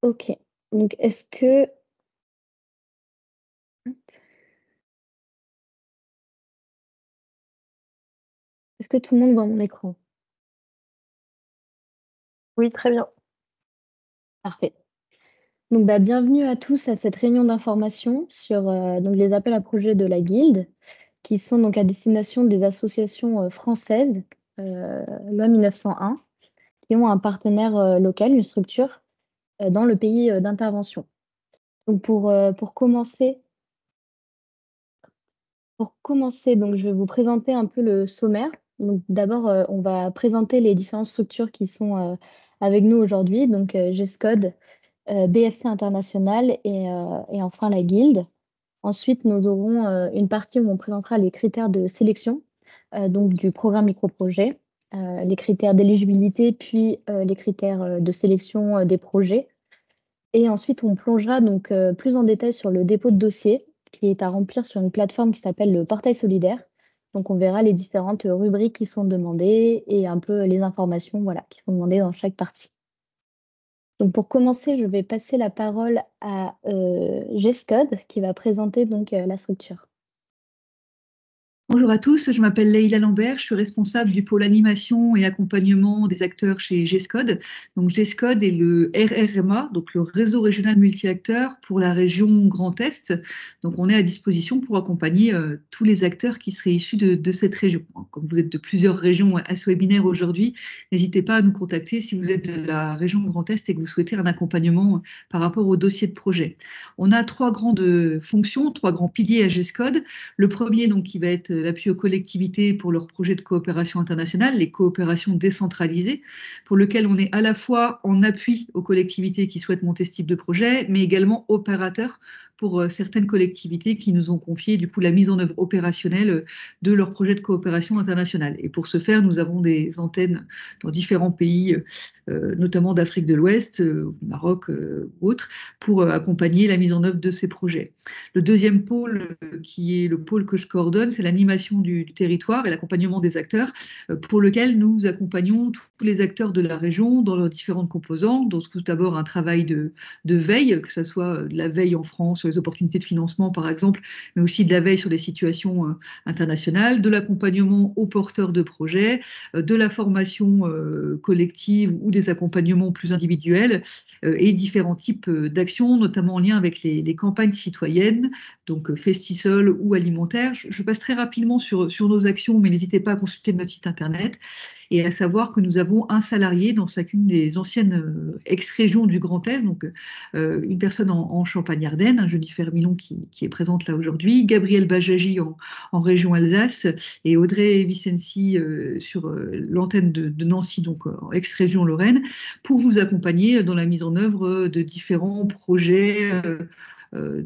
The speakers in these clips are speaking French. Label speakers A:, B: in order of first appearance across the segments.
A: Ok. Donc, est-ce que tout le monde voit mon écran?
B: Oui, très bien.
A: Parfait. Donc, bienvenue à tous à cette réunion d'information sur donc les appels à projets de la Guilde, qui sont donc à destination des associations françaises, loi 1901, qui ont un partenaire local, une structure, dans le pays d'intervention. Donc, pour commencer, donc, je vais vous présenter un peu le sommaire. Donc, d'abord, on va présenter les différentes structures qui sont avec nous aujourd'hui, donc GESCOD, BFC International et enfin la Guilde. Ensuite, nous aurons une partie où on présentera les critères de sélection donc du programme microprojet, les critères d'éligibilité, puis les critères de sélection des projets. Et ensuite, on plongera donc plus en détail sur le dépôt de dossier qui est à remplir sur une plateforme qui s'appelle le Portail solidaire. Donc, on verra les différentes rubriques qui sont demandées et un peu les informations voilà, qui sont demandées dans chaque partie. Donc, pour commencer, je vais passer la parole à GESCOD qui va présenter donc la structure.
C: Bonjour à tous, je m'appelle Leïla Lambert, je suis responsable du pôle animation et accompagnement des acteurs chez GESCOD. Donc GESCOD est le RRMA, donc le réseau régional multi-acteurs pour la région Grand Est. Donc on est à disposition pour accompagner tous les acteurs qui seraient issus de cette région. Comme vous êtes de plusieurs régions à ce webinaire aujourd'hui, n'hésitez pas à nous contacter si vous êtes de la région Grand Est et que vous souhaitez un accompagnement par rapport au dossier de projet. On a trois grandes fonctions, trois grands piliers à GESCOD. Le premier, donc, qui va être l'appui aux collectivités pour leurs projets de coopération internationale, les coopérations décentralisées, pour lequel on est à la fois en appui aux collectivités qui souhaitent monter ce type de projet, mais également opérateur pour certaines collectivités qui nous ont confié du coup la mise en œuvre opérationnelle de leurs projets de coopération internationale. Et pour ce faire, nous avons des antennes dans différents pays, notamment d'Afrique de l'Ouest, Maroc ou autres, pour accompagner la mise en œuvre de ces projets. Le deuxième pôle, qui est le pôle que je coordonne, c'est l'animation du territoire et l'accompagnement des acteurs, pour lequel nous accompagnons tous les acteurs de la région dans leurs différentes composantes. Donc, tout d'abord, un travail de veille, que ce soit de la veille en France sur les opportunités de financement, par exemple, mais aussi de la veille sur les situations internationales, de l'accompagnement aux porteurs de projets, de la formation collective ou des accompagnements plus individuels et différents types d'actions, notamment en lien avec les campagnes citoyennes, donc Festisol ou alimentaires. Je passe très rapidement sur nos actions, mais n'hésitez pas à consulter notre site internet et à savoir que nous avons un salarié dans chacune des anciennes ex-régions du Grand Est, donc une personne en Champagne-Ardenne, Jennifer Milon qui est présente là aujourd'hui, Gabriel Bajagi en région Alsace et Audrey Vicenci sur l'antenne de Nancy, donc en ex-région Lorraine, pour vous accompagner dans la mise en œuvre de différents projets,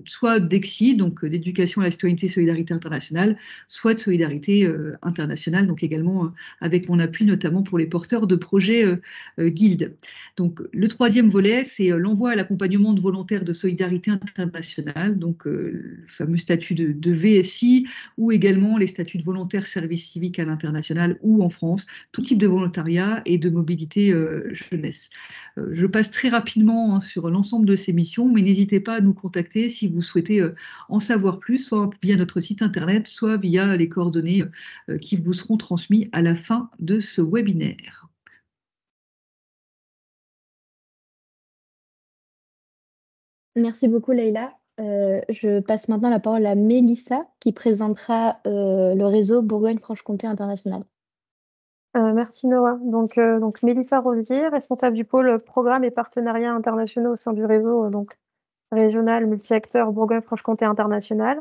C: soit d'EXI, donc d'éducation à la citoyenneté et solidarité internationale, soit de solidarité internationale, donc également avec mon appui notamment pour les porteurs de projets Guilde. Donc le troisième volet, c'est l'envoi à l'accompagnement de volontaires de solidarité internationale, donc le fameux statut de VSI, ou également les statuts de volontaires service civique à l'international ou en France, tout type de volontariat et de mobilité jeunesse. Je passe très rapidement sur l'ensemble de ces missions, mais n'hésitez pas à nous contacter si vous souhaitez en savoir plus, soit via notre site internet, soit via les coordonnées qui vous seront transmises à la fin de ce webinaire.
A: Merci beaucoup, Leïla. Je passe maintenant la parole à Mélissa qui présentera le réseau Bourgogne-Franche-Comté International.
B: Merci Noah. Donc Mélissa Rosier, responsable du pôle programmes et partenariats internationaux au sein du réseau régional multi-acteurs Bourgogne-Franche-Comté International.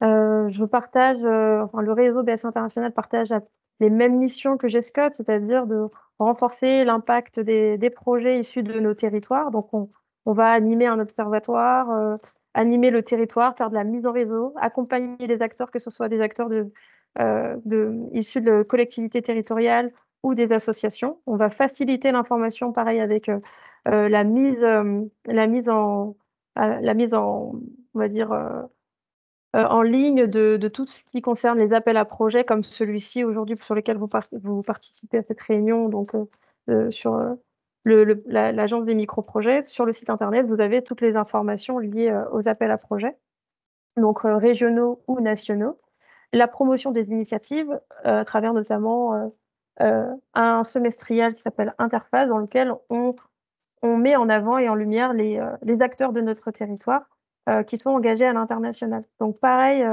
B: Je partage, enfin, le réseau BS International partage les mêmes missions que GESCOD, c'est-à-dire de renforcer l'impact des projets issus de nos territoires. Donc on va animer un observatoire, animer le territoire, faire de la mise en réseau, accompagner les acteurs, que ce soit des acteurs issus de collectivités territoriales ou des associations. On va faciliter l'information, pareil, avec la mise en, on va dire, en ligne de tout ce qui concerne les appels à projets comme celui-ci aujourd'hui sur lequel vous participez à cette réunion, donc sur l'agence des micro-projets. Sur le site internet, vous avez toutes les informations liées aux appels à projets, donc régionaux ou nationaux. La promotion des initiatives à travers notamment un semestriel qui s'appelle Interface, dans lequel on met en avant et en lumière les acteurs de notre territoire qui sont engagés à l'international. Donc pareil,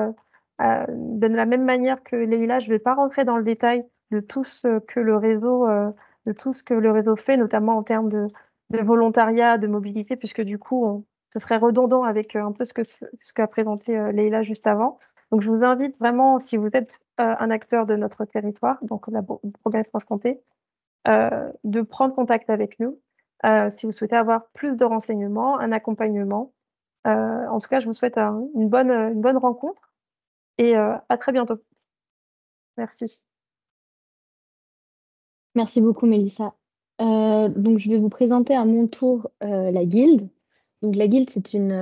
B: de la même manière que Leïla, je ne vais pas rentrer dans le détail de tout ce que le réseau, fait, notamment en termes de volontariat, de mobilité, puisque du coup, ce serait redondant avec un peu ce qu'a présenté Leïla juste avant. Donc, je vous invite vraiment, si vous êtes un acteur de notre territoire, donc la Bourgogne-Franche-Comté, de prendre contact avec nous si vous souhaitez avoir plus de renseignements, un accompagnement. En tout cas, je vous souhaite une bonne rencontre et à très bientôt. Merci.
A: Merci beaucoup, Mélissa. Donc, je vais vous présenter à mon tour la Guilde. Donc, la Guilde, c'est une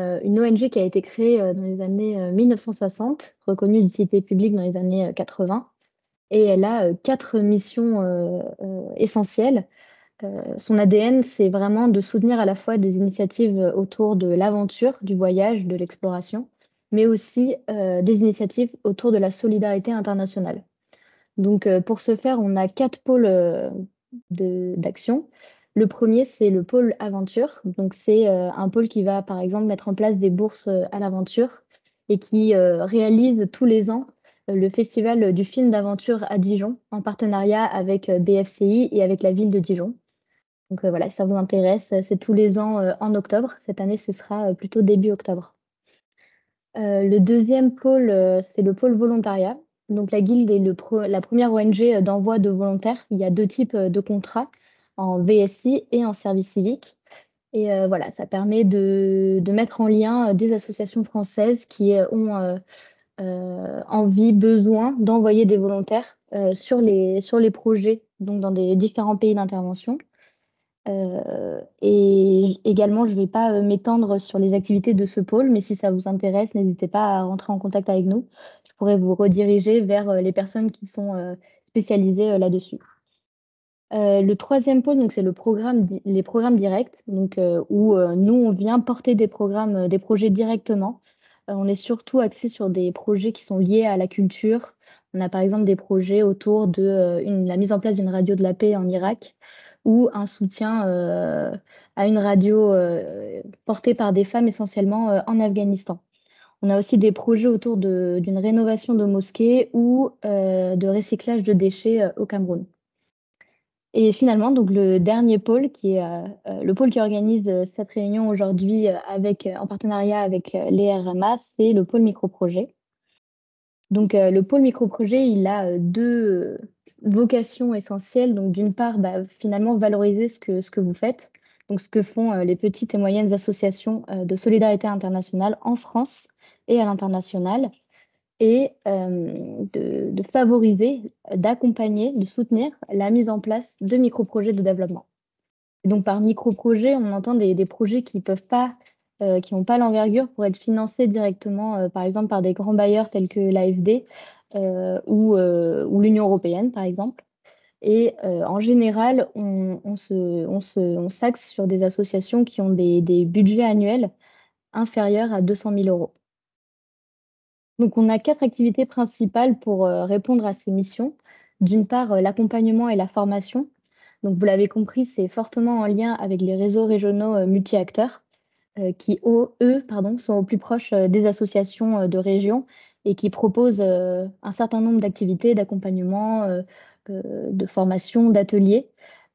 A: ONG qui a été créée dans les années 1960, reconnue d'utilité publique dans les années 80. Et elle a 4 missions essentielles. Son ADN, c'est vraiment de soutenir à la fois des initiatives autour de l'aventure, du voyage, de l'exploration, mais aussi des initiatives autour de la solidarité internationale. Donc, pour ce faire, on a 4 pôles d'action. Le premier, c'est le pôle aventure. Donc, c'est un pôle qui va, par exemple, mettre en place des bourses à l'aventure et qui réalise tous les ans le festival du film d'aventure à Dijon, en partenariat avec BFCI et avec la ville de Dijon. Donc, voilà, si ça vous intéresse, c'est tous les ans en octobre. Cette année, ce sera plutôt début octobre. Le deuxième pôle, c'est le pôle volontariat. Donc, la Guilde est la première ONG d'envoi de volontaires. Il y a 2 types de contrats, en VSI et en service civique. Et voilà, ça permet de mettre en lien des associations françaises qui ont envie, besoin d'envoyer des volontaires sur les projets, donc dans des différents pays d'intervention. Et également, je ne vais pas m'étendre sur les activités de ce pôle, mais si ça vous intéresse, n'hésitez pas à rentrer en contact avec nous. Je pourrais vous rediriger vers les personnes qui sont spécialisées là-dessus. Le troisième pôle, donc, c'est les programmes directs, donc, où nous, on vient porter des programmes, des projets directement. On est surtout axé sur des projets qui sont liés à la culture. On a par exemple des projets autour de la mise en place d'une radio de la paix en Irak ou un soutien à une radio portée par des femmes essentiellement en Afghanistan. On a aussi des projets autour d'une rénovation de mosquées ou de recyclage de déchets au Cameroun. Et finalement, donc le dernier pôle, qui est le pôle qui organise cette réunion aujourd'hui en partenariat avec les RMA, c'est le pôle microprojet. Donc le pôle microprojet, il a 2 vocations essentielles. Donc d'une part, finalement, valoriser ce que vous faites, donc ce que font les petites et moyennes associations de solidarité internationale en France et à l'international, et de favoriser, d'accompagner, de soutenir la mise en place de micro-projets de développement. Et donc, par micro-projets, on entend des projets qui n'ont pas l'envergure pour être financés directement, par exemple, par des grands bailleurs tels que l'AFD ou l'Union européenne, par exemple. Et en général, on s'axe sur des associations qui ont des budgets annuels inférieurs à 200 000 euros. Donc, on a 4 activités principales pour répondre à ces missions. D'une part, l'accompagnement et la formation. Donc, vous l'avez compris, c'est fortement en lien avec les réseaux régionaux multi-acteurs qui, eux, sont au plus proche des associations de région et qui proposent un certain nombre d'activités, d'accompagnement, de formation, d'ateliers.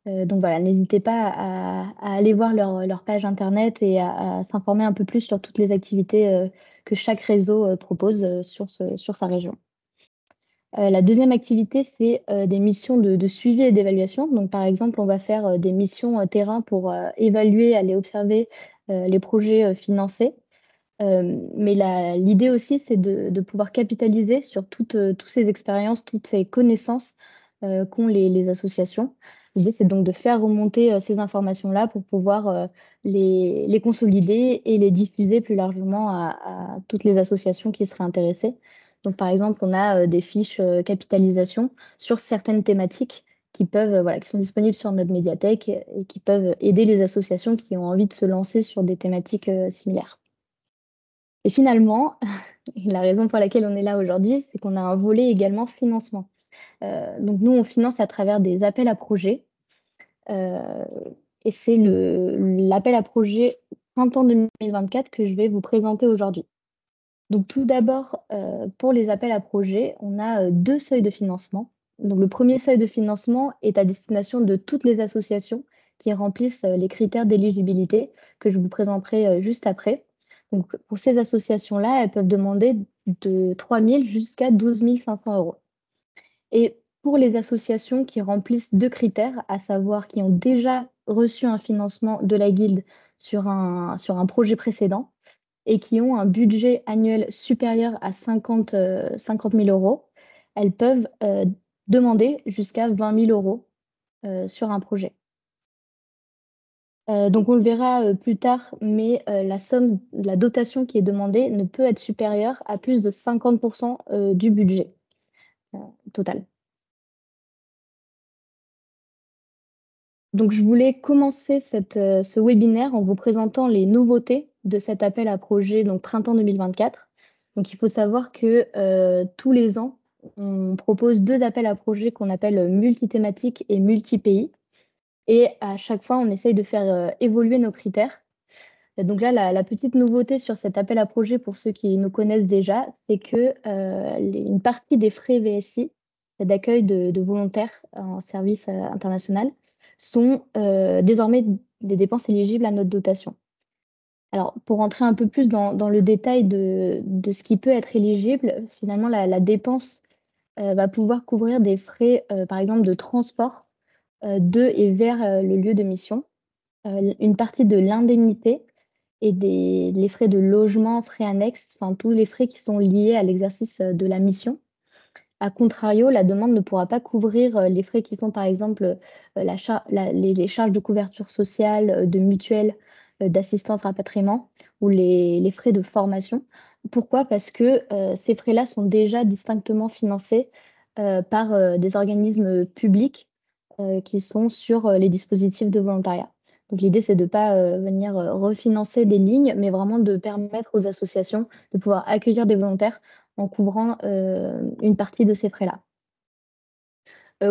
A: Donc voilà, n'hésitez pas à aller voir leur page internet et à s'informer un peu plus sur toutes les activités que chaque réseau propose sur sa région. La deuxième activité, c'est des missions de suivi et d'évaluation. Donc, par exemple, on va faire des missions terrain pour évaluer, aller observer les projets financés. Mais l'idée aussi, c'est de pouvoir capitaliser sur toutes ces expériences, toutes ces connaissances qu'ont les associations. L'idée, c'est donc de faire remonter ces informations-là pour pouvoir les consolider et les diffuser plus largement à toutes les associations qui seraient intéressées. Donc, par exemple, on a des fiches capitalisation sur certaines thématiques qui sont disponibles sur notre médiathèque et qui peuvent aider les associations qui ont envie de se lancer sur des thématiques similaires. Et finalement, la raison pour laquelle on est là aujourd'hui, c'est qu'on a un volet également financement. Donc nous, on finance à travers des appels à projets. Et c'est l'appel à projet printemps 2024 que je vais vous présenter aujourd'hui. Donc tout d'abord, pour les appels à projets, on a 2 seuils de financement. Donc le premier seuil de financement est à destination de toutes les associations qui remplissent les critères d'éligibilité que je vous présenterai juste après. Donc pour ces associations-là, elles peuvent demander de 3 000 jusqu'à 12 500 euros. Et pour les associations qui remplissent 2 critères, à savoir qui ont déjà reçu un financement de la guilde sur un projet précédent et qui ont un budget annuel supérieur à 50 000 euros, elles peuvent demander jusqu'à 20 000 euros sur un projet. Donc on le verra plus tard, mais la dotation qui est demandée ne peut être supérieure à plus de 50% du budget total. Donc, je voulais commencer ce webinaire en vous présentant les nouveautés de cet appel à projet, donc printemps 2024. Donc, il faut savoir que tous les ans, on propose 2 appels à projets qu'on appelle multithématiques et multi-pays. Et à chaque fois, on essaye de faire évoluer nos critères. Et donc là, la petite nouveauté sur cet appel à projet, pour ceux qui nous connaissent déjà, c'est que une partie des frais VSI d'accueil de volontaires en service international sont désormais des dépenses éligibles à notre dotation. Alors, pour rentrer un peu plus dans le détail de ce qui peut être éligible, finalement, la dépense va pouvoir couvrir des frais, par exemple, de transport de et vers le lieu de mission, une partie de l'indemnité et les frais de logement, frais annexes, enfin tous les frais qui sont liés à l'exercice de la mission. A contrario, la demande ne pourra pas couvrir les frais qui sont par exemple les charges de couverture sociale, de mutuelle, d'assistance rapatriement ou les frais de formation. Pourquoi? Parce que ces frais-là sont déjà distinctement financés par des organismes publics qui sont sur les dispositifs de volontariat. Donc l'idée, c'est de ne pas venir refinancer des lignes, mais vraiment de permettre aux associations de pouvoir accueillir des volontaires en couvrant une partie de ces frais-là.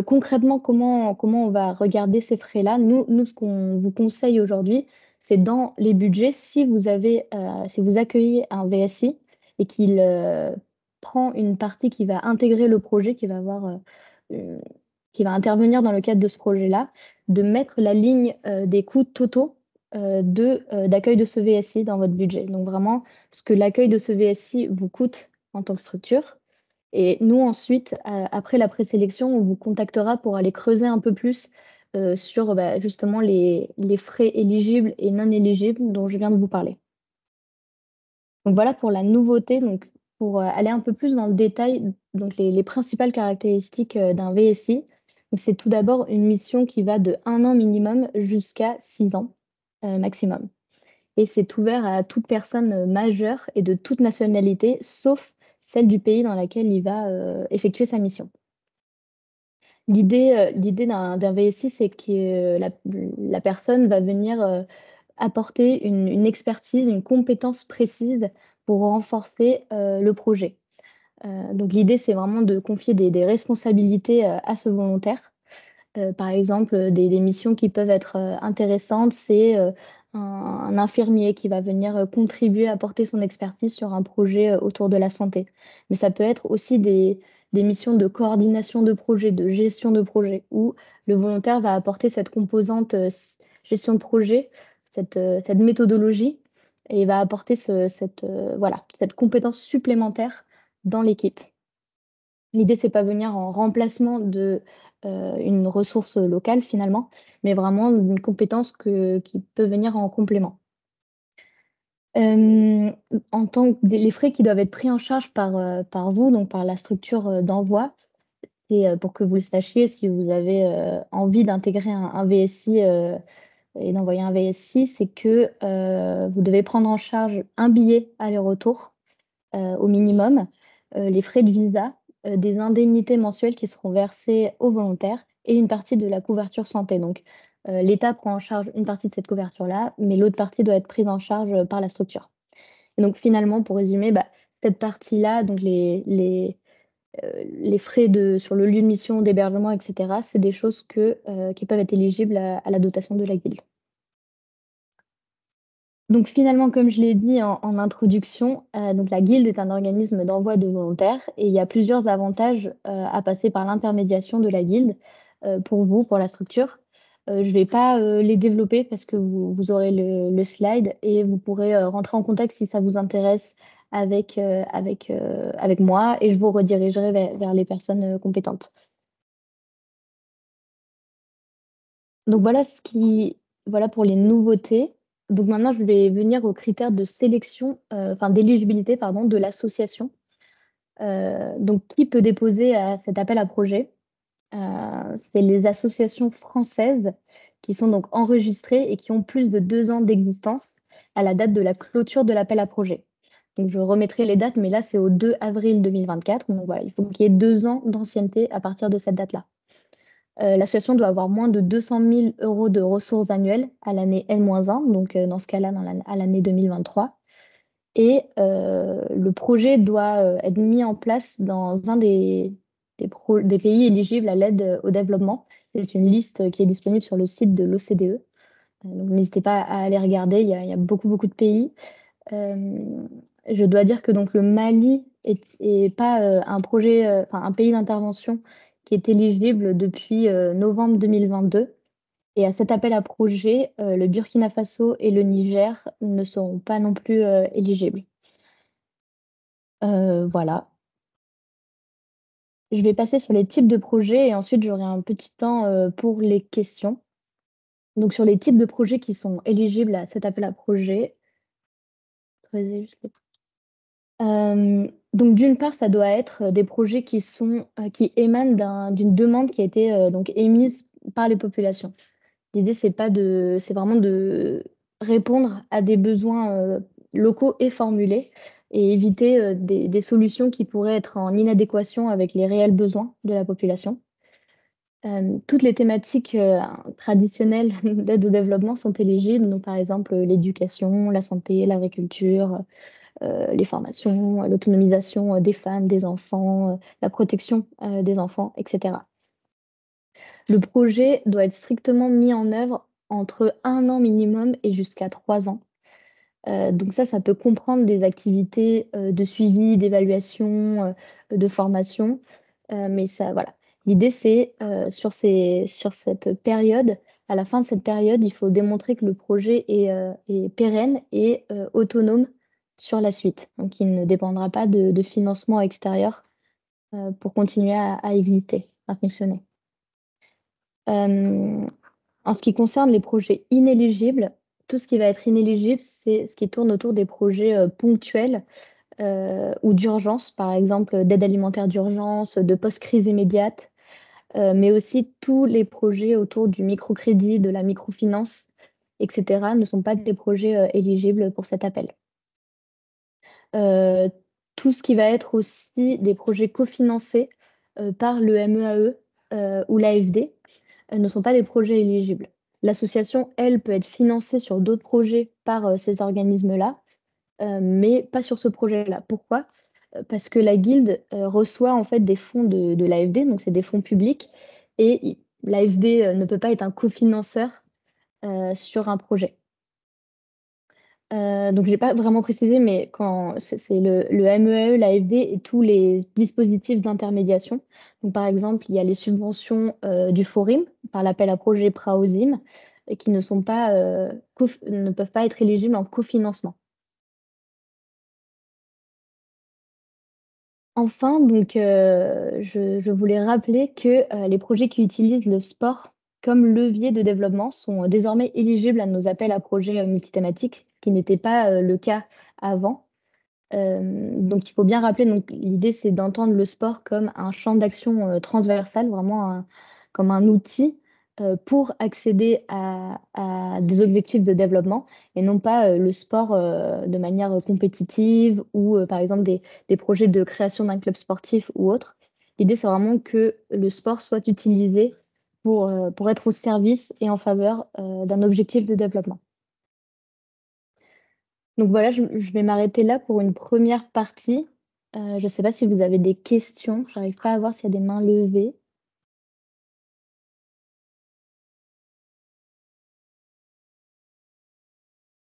A: Concrètement, comment on va regarder ces frais-là? Nous, ce qu'on vous conseille aujourd'hui, c'est dans les budgets, si vous accueillez un VSI et qu'il prend une partie qui va intégrer le projet, qui va intervenir dans le cadre de ce projet-là, de mettre la ligne des coûts totaux d'accueil de ce VSI dans votre budget. Donc vraiment, ce que l'accueil de ce VSI vous coûte en tant que structure. Et nous, ensuite, après la présélection, on vous contactera pour aller creuser un peu plus sur justement les frais éligibles et non éligibles dont je viens de vous parler. Donc voilà pour la nouveauté. Donc, pour aller un peu plus dans le détail, donc les principales caractéristiques d'un VSI, c'est tout d'abord une mission qui va de 1 an minimum jusqu'à 6 ans maximum. Et c'est ouvert à toute personne majeure et de toute nationalité, sauf celle du pays dans lequel il va effectuer sa mission. L'idée d'un VSI, c'est que la personne va venir apporter une expertise, une compétence précise pour renforcer le projet. Donc l'idée, c'est vraiment de confier des responsabilités à ce volontaire. Par exemple, des missions qui peuvent être intéressantes, c'est un infirmier qui va venir contribuer, apporter son expertise sur un projet autour de la santé. Mais ça peut être aussi des missions de coordination de projet, de gestion de projet, où le volontaire va apporter cette composante gestion de projet, cette méthodologie, et va apporter cette compétence supplémentaire dans l'équipe. L'idée, c'est pas venir en remplacement une ressource locale finalement, mais vraiment une compétence qui peut venir en complément. Les frais qui doivent être pris en charge par vous, donc par la structure d'envoi, c'est pour que vous le sachiez, si vous avez envie d'intégrer un VSI et d'envoyer un VSI, c'est que vous devez prendre en charge un billet aller-retour au minimum, les frais de visa, des indemnités mensuelles qui seront versées aux volontaires et une partie de la couverture santé. Donc, l'État prend en charge une partie de cette couverture-là, mais l'autre partie doit être prise en charge par la structure. Et donc, finalement, pour résumer, cette partie-là, donc les frais sur le lieu de mission, d'hébergement, etc., c'est des choses qui peuvent être éligibles à la dotation de la guilde. Donc finalement, comme je l'ai dit en introduction, donc la guilde est un organisme d'envoi de volontaires et il y a plusieurs avantages à passer par l'intermédiation de la guilde pour vous, pour la structure. Je ne vais pas les développer parce que vous aurez le slide et vous pourrez rentrer en contact si ça vous intéresse avec moi et je vous redirigerai vers les personnes compétentes. Donc voilà pour les nouveautés. Donc maintenant, je vais venir aux critères de sélection, enfin d'éligibilité, pardon, de l'association. Donc, qui peut déposer à cet appel à projet? C'est les associations françaises qui sont donc enregistrées et qui ont plus de 2 ans d'existence à la date de la clôture de l'appel à projet. Donc, je remettrai les dates, mais là, c'est au 2 avril 2024. Donc voilà, il faut qu'il y ait 2 ans d'ancienneté à partir de cette date-là. L'association doit avoir moins de 200 000 € de ressources annuelles à l'année N-1, donc dans ce cas-là, à l'année 2023. Et le projet doit être mis en place dans un des pays éligibles à l'aide au développement. C'est une liste qui est disponible sur le site de l'OCDE. Donc n'hésitez pas à aller regarder, il y a beaucoup, beaucoup de pays. Je dois dire que donc, le Mali est pas un pays d'intervention qui est éligible depuis novembre 2022. Et à cet appel à projet, le Burkina Faso et le Niger ne seront pas non plus éligibles. Voilà. Je vais passer sur les types de projets et ensuite j'aurai un petit temps pour les questions. Donc sur les types de projets qui sont éligibles à cet appel à projet. Donc d'une part, ça doit être des projets qui émanent d'une demande qui a été donc émise par les populations. L'idée, c'est vraiment de répondre à des besoins locaux et formulés et éviter des solutions qui pourraient être en inadéquation avec les réels besoins de la population. Toutes les thématiques traditionnelles d'aide au développement sont éligibles, donc par exemple l'éducation, la santé, l'agriculture, les formations, l'autonomisation des femmes, des enfants, la protection des enfants, etc. Le projet doit être strictement mis en œuvre entre 1 an minimum et jusqu'à 3 ans. Donc ça peut comprendre des activités de suivi, d'évaluation, de formation. Mais ça, voilà. L'idée, c'est sur cette période, à la fin de cette période, il faut démontrer que le projet est pérenne et autonome sur la suite. Donc, il ne dépendra pas de financement extérieur pour continuer à exister, à fonctionner. En ce qui concerne les projets inéligibles, tout ce qui va être inéligible, c'est ce qui tourne autour des projets ponctuels ou d'urgence, par exemple d'aide alimentaire d'urgence, de post-crise immédiate, mais aussi tous les projets autour du microcrédit, de la microfinance, etc., ne sont pas des projets éligibles pour cet appel. Tout ce qui va être aussi des projets cofinancés par le MEAE ou l'AFD ne sont pas des projets éligibles. L'association, elle, peut être financée sur d'autres projets par ces organismes-là, mais pas sur ce projet-là. Pourquoi? Parce que la guilde reçoit en fait des fonds de l'AFD, donc c'est des fonds publics, et l'AFD ne peut pas être un cofinanceur sur un projet. Donc j'ai pas vraiment précisé, mais quand c'est le MEAE, l'AFD et tous les dispositifs d'intermédiation. Donc par exemple, il y a les subventions du Forim par l'appel à projet Praosim et qui ne peuvent pas être éligibles en cofinancement. Enfin, donc je voulais rappeler que les projets qui utilisent le sport comme levier de développement sont désormais éligibles à nos appels à projets multithématiques, ce qui n'était pas le cas avant. Donc il faut bien rappeler, donc l'idée c'est d'entendre le sport comme un champ d'action transversal, vraiment comme un outil pour accéder à des objectifs de développement et non pas le sport de manière compétitive ou par exemple des projets de création d'un club sportif ou autre. L'idée c'est vraiment que le sport soit utilisé pour être au service et en faveur d'un objectif de développement. Donc voilà, je vais m'arrêter là pour une première partie. Je ne sais pas si vous avez des questions. Je n'arrive pas à voir s'il y a des mains levées.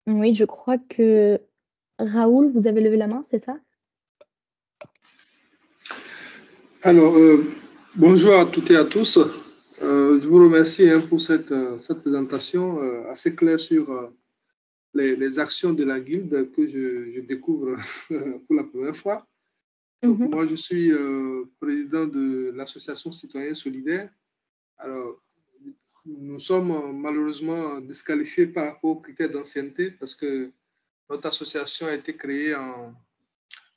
A: Oui, je crois que Raoul, vous avez levé la main, c'est ça?
D: Alors, bonjour à toutes et à tous. Je vous remercie pour cette présentation assez claire sur les actions de la guilde que je découvre pour la première fois. Donc, moi, je suis président de l'association Citoyens Solidaires. Alors, nous sommes malheureusement disqualifiés par rapport aux critères d'ancienneté parce que notre association a été créée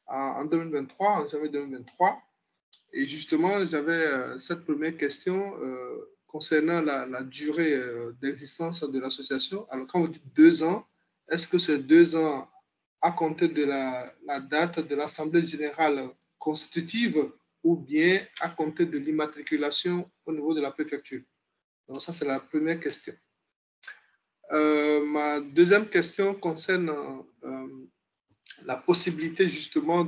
D: en 2023, en janvier 2023. Et justement, j'avais cette première question concernant la durée d'existence de l'association. Alors, quand vous dites 2 ans, est-ce que c'est 2 ans à compter de la date de l'Assemblée générale constitutive ou bien à compter de l'immatriculation au niveau de la préfecture? Donc, ça, c'est la première question. Ma deuxième question concerne la possibilité justement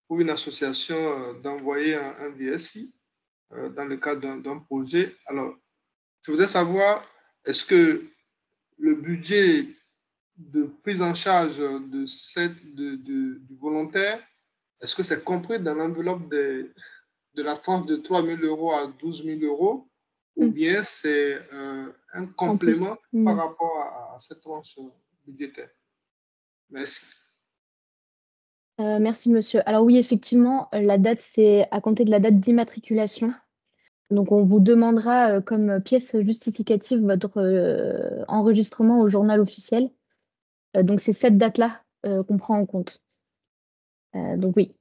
D: pour une association d'envoyer un VSI dans le cadre d'un projet. Alors, je voudrais savoir, est-ce que le budget de prise en charge du volontaire, est-ce que c'est compris dans l'enveloppe de la tranche de 3 000 € à 12 000 € ou bien c'est un complément par rapport à cette tranche budgétaire? Merci.
A: Merci, monsieur. Alors oui, effectivement, la date, c'est à compter de la date d'immatriculation. Donc, on vous demandera comme pièce justificative votre enregistrement au journal officiel. Donc, c'est cette date-là qu'on prend en compte. Donc oui,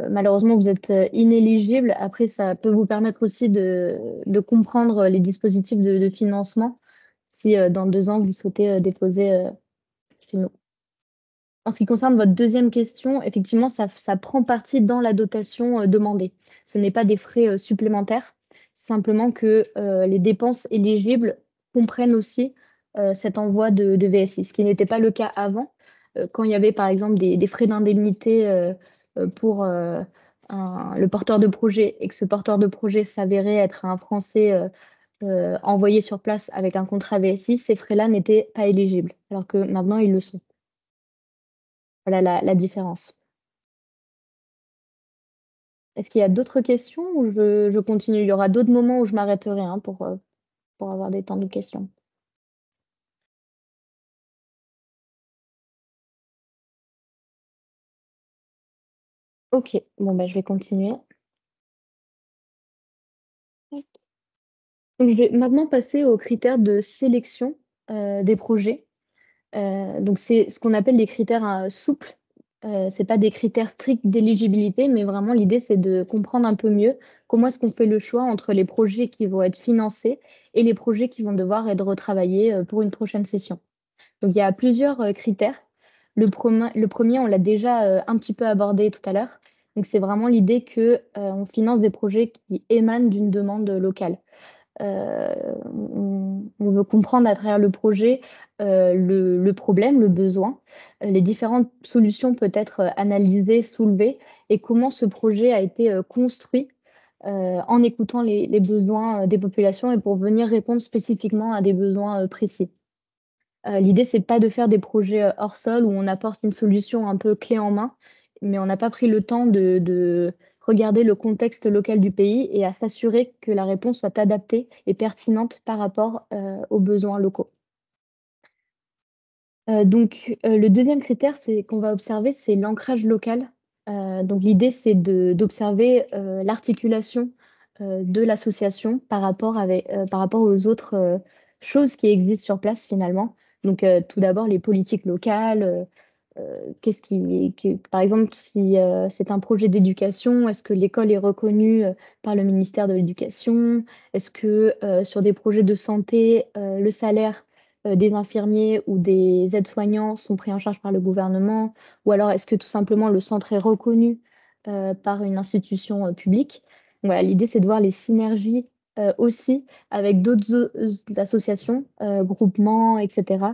A: malheureusement, vous êtes inéligible. Après, ça peut vous permettre aussi de comprendre les dispositifs de financement si dans 2 ans, vous souhaitez déposer chez nous. En ce qui concerne votre deuxième question, effectivement, ça prend partie dans la dotation demandée. Ce n'est pas des frais supplémentaires, simplement que les dépenses éligibles comprennent aussi cet envoi de VSI, ce qui n'était pas le cas avant, quand il y avait par exemple des frais d'indemnité pour le porteur de projet et que ce porteur de projet s'avérait être un Français envoyé sur place avec un contrat VSI, ces frais-là n'étaient pas éligibles, alors que maintenant ils le sont. Voilà la différence. Est-ce qu'il y a d'autres questions ou je continue? Il y aura d'autres moments où je m'arrêterai pour avoir des temps de questions. Ok, bon, je vais continuer. Donc, je vais maintenant passer aux critères de sélection des projets. Donc, c'est ce qu'on appelle des critères souples. C'est pas des critères stricts d'éligibilité, mais vraiment l'idée, c'est de comprendre un peu mieux comment est-ce qu'on fait le choix entre les projets qui vont être financés et les projets qui vont devoir être retravaillés pour une prochaine session. Donc, il y a plusieurs critères. Le premier, on l'a déjà un petit peu abordé tout à l'heure. Donc, c'est vraiment l'idée qu'on finance des projets qui émanent d'une demande locale. On veut comprendre à travers le projet le problème, le besoin, les différentes solutions peut-être analysées, soulevées, et comment ce projet a été construit en écoutant les besoins des populations et pour venir répondre spécifiquement à des besoins précis. L'idée, c'est pas de faire des projets hors sol où on apporte une solution un peu clé en main, mais on n'a pas pris le temps de regarder le contexte local du pays et à s'assurer que la réponse soit adaptée et pertinente par rapport aux besoins locaux. Donc, le deuxième critère qu'on va observer, c'est l'ancrage local. Donc l'idée, c'est d'observer l'articulation de l'association par rapport aux autres choses qui existent sur place finalement. Donc, tout d'abord, les politiques locales. Par exemple, si c'est un projet d'éducation, est-ce que l'école est reconnue par le ministère de l'Éducation? Est-ce que sur des projets de santé, le salaire des infirmiers ou des aides-soignants sont pris en charge par le gouvernement? Ou alors, est-ce que tout simplement le centre est reconnu par une institution publique? Donc, voilà, l'idée, c'est de voir les synergies aussi avec d'autres associations, groupements, etc.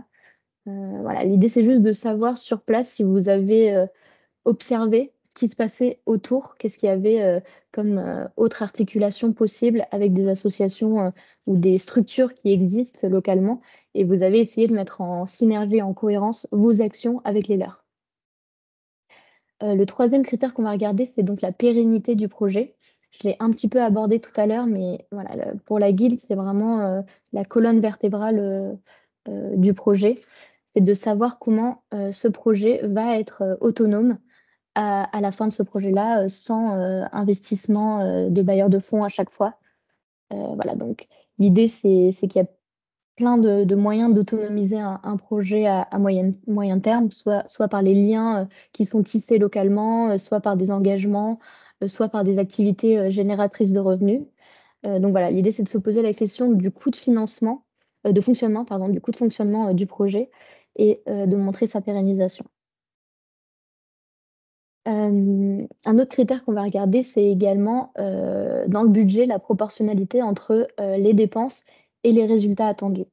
A: Voilà, l'idée, c'est juste de savoir sur place si vous avez observé ce qui se passait autour, qu'est-ce qu'il y avait comme autre articulation possible avec des associations ou des structures qui existent localement, et vous avez essayé de mettre en synergie, en cohérence vos actions avec les leurs. Le troisième critère qu'on va regarder, c'est donc la pérennité du projet. Je l'ai un petit peu abordé tout à l'heure, mais voilà, pour la guilde, c'est vraiment la colonne vertébrale du projet. C'est de savoir comment ce projet va être autonome à la fin de ce projet-là, sans investissement de bailleurs de fonds à chaque fois. Voilà, donc l'idée, c'est qu'il y a plein de moyens d'autonomiser un projet à moyen terme, soit par les liens qui sont tissés localement, soit par des engagements, soit par des activités génératrices de revenus. Donc voilà, l'idée, c'est de se poser la question du coût de financement, de fonctionnement, pardon, du coût de fonctionnement du projet, et de montrer sa pérennisation. Un autre critère qu'on va regarder, c'est également dans le budget, la proportionnalité entre les dépenses et les résultats attendus.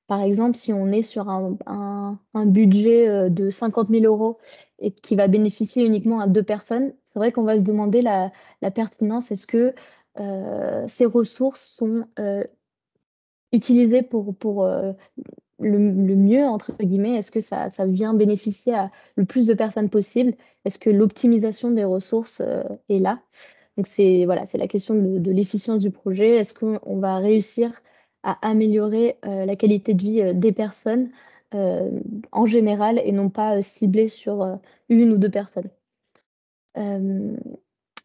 A: Par exemple, si on est sur un budget de 50 000 euros et qui va bénéficier uniquement à 2 personnes, c'est vrai qu'on va se demander la pertinence. Est-ce que ces ressources sont utilisées pour le mieux, entre guillemets? Est-ce que ça vient bénéficier à le plus de personnes possible? Est-ce que l'optimisation des ressources est là? Donc c'est voilà, c'est la question de l'efficience du projet. Est-ce qu'on va réussir à améliorer la qualité de vie des personnes en général, et non pas cibler sur une ou deux personnes? Euh,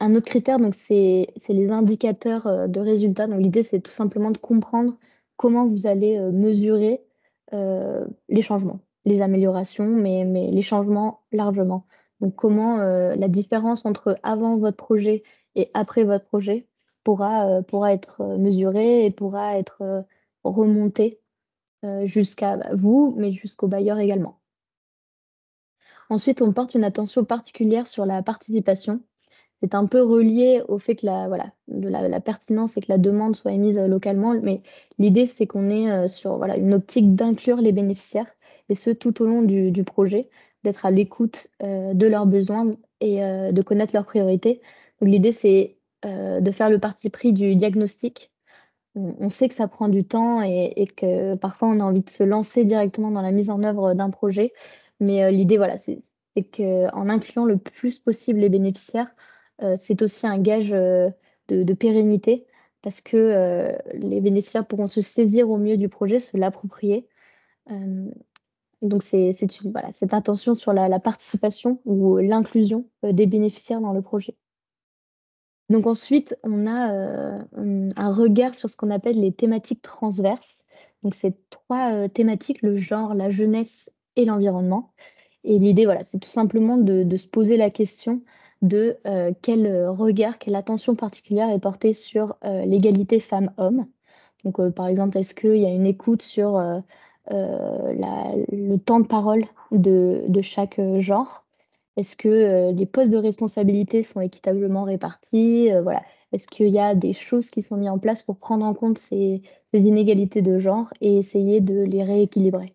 A: un autre critère, donc, c'est les indicateurs de résultats. Donc, l'idée, c'est tout simplement de comprendre comment vous allez mesurer les changements, les améliorations, mais les changements largement. Donc, comment la différence entre avant votre projet et après votre projet pourra être mesurée et pourra être remontée jusqu'à vous, mais jusqu'au bailleur également. Ensuite, on porte une attention particulière sur la participation. C'est un peu relié au fait que la pertinence et que la demande soit émise localement, mais l'idée, c'est qu'on est sur voilà, une optique d'inclure les bénéficiaires, et ce tout au long du projet, d'être à l'écoute de leurs besoins et de connaître leurs priorités. Donc, l'idée, c'est de faire le parti pris du diagnostic. On sait que ça prend du temps et que parfois on a envie de se lancer directement dans la mise en œuvre d'un projet, mais l'idée, voilà, c'est qu'en incluant le plus possible les bénéficiaires, c'est aussi un gage de pérennité, parce que les bénéficiaires pourront se saisir au mieux du projet, se l'approprier. Euh, donc voilà, cette attention sur la participation ou l'inclusion des bénéficiaires dans le projet. Donc ensuite, on a un regard sur ce qu'on appelle les thématiques transverses. Donc c'est trois thématiques: le genre, la jeunesse et l'environnement. Et l'idée, voilà, c'est tout simplement de se poser la question de quel regard, quelle attention particulière est portée sur l'égalité femmes-hommes. Donc par exemple, est-ce qu'il y a une écoute sur le temps de parole de chaque genre? Est-ce que les postes de responsabilité sont équitablement répartis? Voilà. Est-ce qu'il y a des choses qui sont mises en place pour prendre en compte ces inégalités de genre et essayer de les rééquilibrer?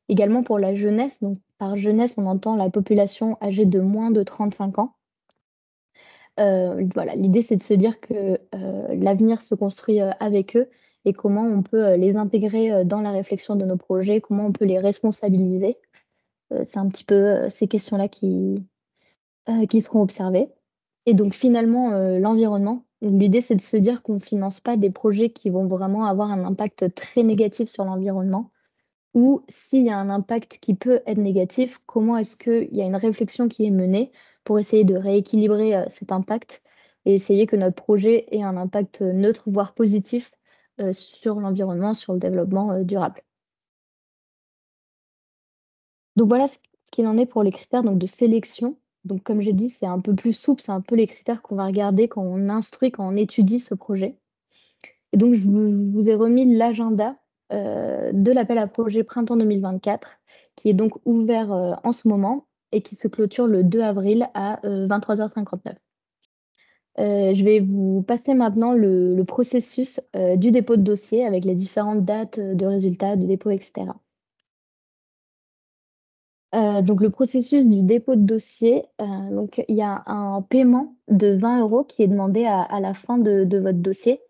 A: Également pour la jeunesse, donc par jeunesse, on entend la population âgée de moins de 35 ans. Voilà, l'idée, c'est de se dire que l'avenir se construit avec eux, et comment on peut les intégrer dans la réflexion de nos projets, comment on peut les responsabiliser. C'est un petit peu ces questions-là qui seront observées. Et donc finalement, l'environnement. L'idée, c'est de se dire qu'on ne finance pas des projets qui vont vraiment avoir un impact très négatif sur l'environnement, ou s'il y a un impact qui peut être négatif, comment est-ce qu'il y a une réflexion qui est menée pour essayer de rééquilibrer cet impact et essayer que notre projet ait un impact neutre, voire positif, sur l'environnement, sur le développement durable. Donc voilà ce qu'il en est pour les critères donc, de sélection. Donc comme j'ai dit, c'est un peu plus souple, c'est un peu les critères qu'on va regarder quand on instruit, quand on étudie ce projet. Et donc je vous ai remis l'agenda de l'appel à projet Printemps 2024, qui est donc ouvert en ce moment et qui se clôture le 2 avril à 23h59. Je vais vous passer maintenant le processus du dépôt de dossier avec les différentes dates de résultats, de dépôt, etc. Donc le processus du dépôt de dossier, donc il y a un paiement de 20 € qui est demandé à la fin de votre dossier.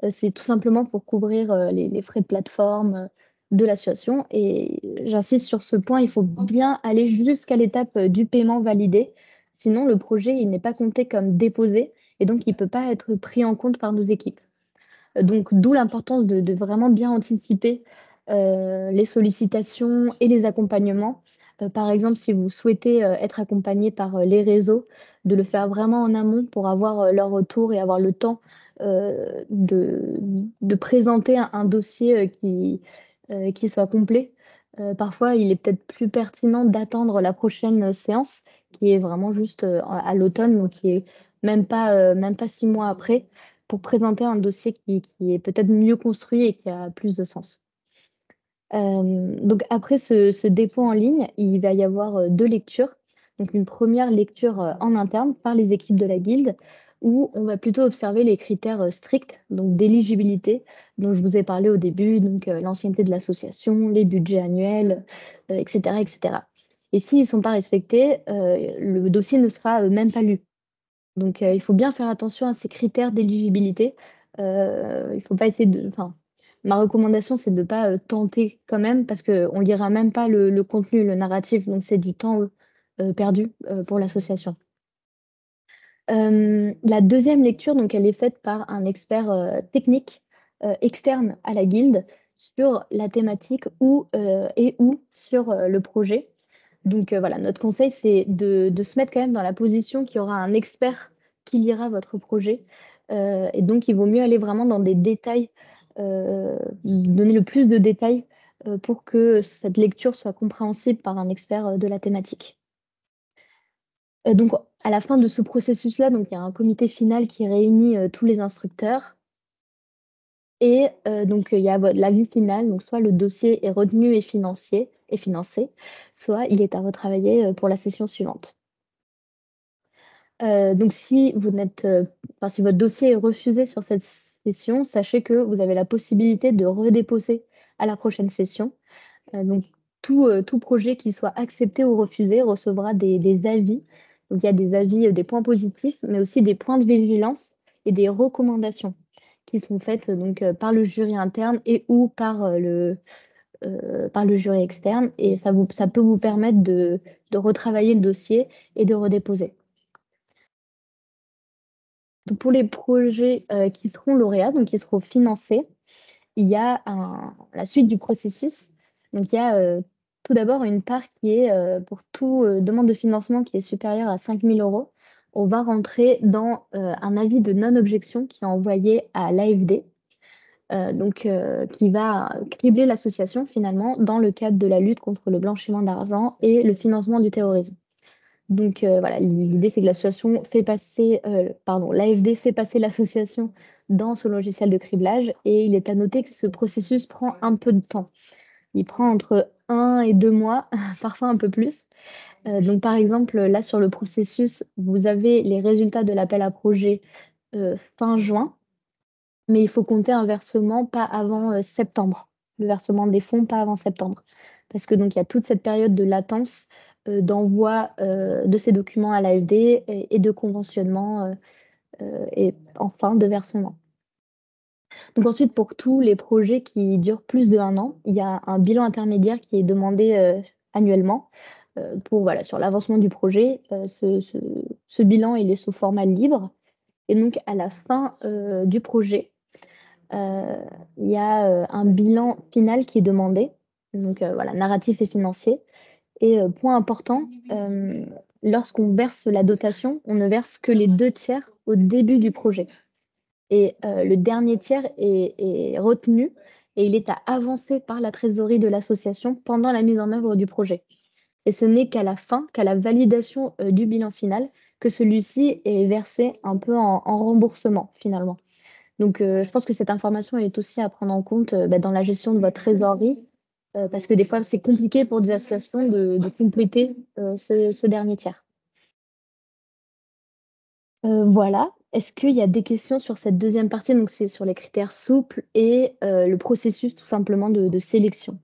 A: C'est tout simplement pour couvrir les frais de plateforme de l'association. Et j'insiste sur ce point, il faut bien aller jusqu'à l'étape du paiement validé. Sinon, le projet, il n'est pas compté comme déposé et donc il ne peut pas être pris en compte par nos équipes. Donc, d'où l'importance de vraiment bien anticiper les sollicitations et les accompagnements. Par exemple, si vous souhaitez être accompagné par les réseaux, de le faire vraiment en amont pour avoir leur retour et avoir le temps de présenter un dossier qui soit complet. Parfois, il est peut-être plus pertinent d'attendre la prochaine séance, qui est vraiment juste à l'automne, donc qui est même pas 6 mois après, pour présenter un dossier qui est peut-être mieux construit et qui a plus de sens. Donc après ce dépôt en ligne, il va y avoir 2 lectures. Donc une première lecture en interne par les équipes de la guilde, où on va plutôt observer les critères stricts, donc d'éligibilité, dont je vous ai parlé au début, donc l'ancienneté de l'association, les budgets annuels, etc., etc. Et s'ils ne sont pas respectés, le dossier ne sera même pas lu. Donc, il faut bien faire attention à ces critères d'éligibilité. Il faut pas essayer de. Enfin, ma recommandation, c'est de ne pas tenter quand même, parce qu'on ne lira même pas le contenu, le narratif. Donc, c'est du temps perdu pour l'association. La deuxième lecture, donc, elle est faite par un expert technique externe à la guilde sur la thématique ou sur le projet. Donc voilà, notre conseil, c'est de se mettre quand même dans la position qu'il y aura un expert qui lira votre projet. Et donc, il vaut mieux aller vraiment dans des détails, donner le plus de détails pour que cette lecture soit compréhensible par un expert de la thématique. Donc, à la fin de ce processus-là, donc, il y a un comité final qui réunit tous les instructeurs. Et donc, il y a l'avis final, donc soit le dossier est retenu et financé, soit il est à retravailler pour la session suivante. Donc si si votre dossier est refusé sur cette session, sachez que vous avez la possibilité de redéposer à la prochaine session. Donc tout projet qui soit accepté ou refusé recevra des avis. Donc il y a des avis, des points positifs, mais aussi des points de vigilance et des recommandations qui sont faites donc par le jury interne ou par le jury externe. Et ça peut vous permettre de retravailler le dossier et de redéposer. Donc pour les projets qui seront lauréats, donc qui seront financés, il y a la suite du processus. Donc il y a tout d'abord une part qui est pour toute demande de financement qui est supérieure à 5 000 €. On va rentrer dans un avis de non-objection qui est envoyé à l'AFD, qui va cribler l'association finalement dans le cadre de la lutte contre le blanchiment d'argent et le financement du terrorisme. Donc voilà, l'idée, c'est que l'association fait passer, l'AFD fait passer l'association dans ce logiciel de criblage, et il est à noter que ce processus prend un peu de temps. Il prend entre 1 et 2 mois, parfois un peu plus. Donc par exemple, là sur le processus, vous avez les résultats de l'appel à projet fin juin, mais il faut compter un versement pas avant septembre. Le versement des fonds pas avant septembre. Parce que donc il y a toute cette période de latence d'envoi de ces documents à l'AFD et de conventionnement et enfin de versement. Donc ensuite, pour tous les projets qui durent plus d'1 an, il y a un bilan intermédiaire qui est demandé annuellement sur l'avancement du projet. Ce bilan, il est sous format libre. Et donc, à la fin du projet, il y a un bilan final qui est demandé, donc narratif et financier. Et point important, lorsqu'on verse la dotation, on ne verse que les 2/3 au début du projet. Et le dernier tiers est retenu et il est à avancer par la trésorerie de l'association pendant la mise en œuvre du projet. Et ce n'est qu'à la fin, qu'à la validation du bilan final, que celui-ci est versé un peu en remboursement finalement. Donc, je pense que cette information est aussi à prendre en compte dans la gestion de votre trésorerie, parce que des fois, c'est compliqué pour des associations de compléter ce dernier tiers. Voilà. Est-ce qu'il y a des questions sur cette deuxième partie? Donc, c'est sur les critères souples et le processus tout simplement de sélection.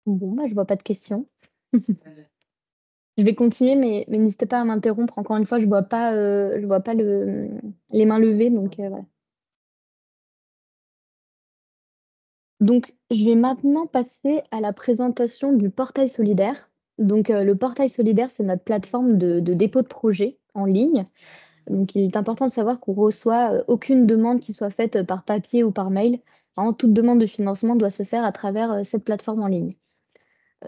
A: Bon, bah, je vois pas de questions. Je vais continuer, mais n'hésitez pas à m'interrompre. Encore une fois, je vois pas les mains levées, donc voilà. Donc, je vais maintenant passer à la présentation du portail solidaire. Donc, le portail solidaire, c'est notre plateforme de dépôt de projet en ligne. Donc, il est important de savoir qu'on reçoit aucune demande qui soit faite par papier ou par mail. Vraiment, toute demande de financement doit se faire à travers cette plateforme en ligne.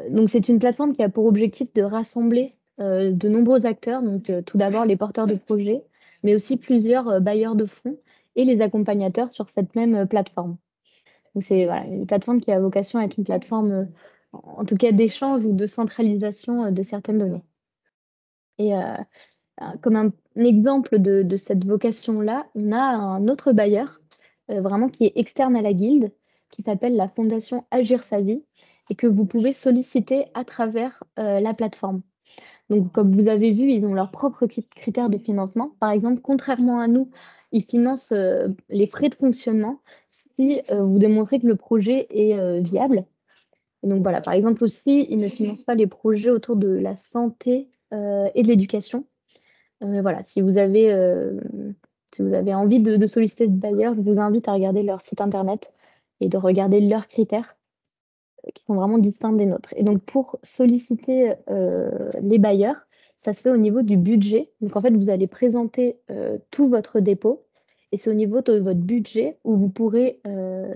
A: Donc, c'est une plateforme qui a pour objectif de rassembler de nombreux acteurs. Donc, tout d'abord, les porteurs de projets, mais aussi plusieurs bailleurs de fonds et les accompagnateurs sur cette même plateforme. Donc, c'est voilà, une plateforme qui a vocation à être une plateforme, en tout cas d'échange ou de centralisation de certaines données. Et comme un exemple de cette vocation-là, on a un autre bailleur, vraiment qui est externe à la guilde, qui s'appelle la Fondation Agir sa vie et que vous pouvez solliciter à travers, la plateforme. Donc comme vous avez vu, ils ont leurs propres critères de financement. Par exemple, contrairement à nous, ils financent, les frais de fonctionnement si, vous démontrez que le projet est, viable. Et donc voilà, par exemple aussi, ils ne financent pas les projets autour de la santé, et de l'éducation. Voilà, si vous avez envie de solliciter ce bailleur, je vous invite à regarder leur site internet et de regarder leurs critères, qui sont vraiment distincts des nôtres. Et donc pour solliciter, les bailleurs, ça se fait au niveau du budget. Donc en fait, vous allez présenter, tout votre dépôt et c'est au niveau de votre budget où vous pourrez,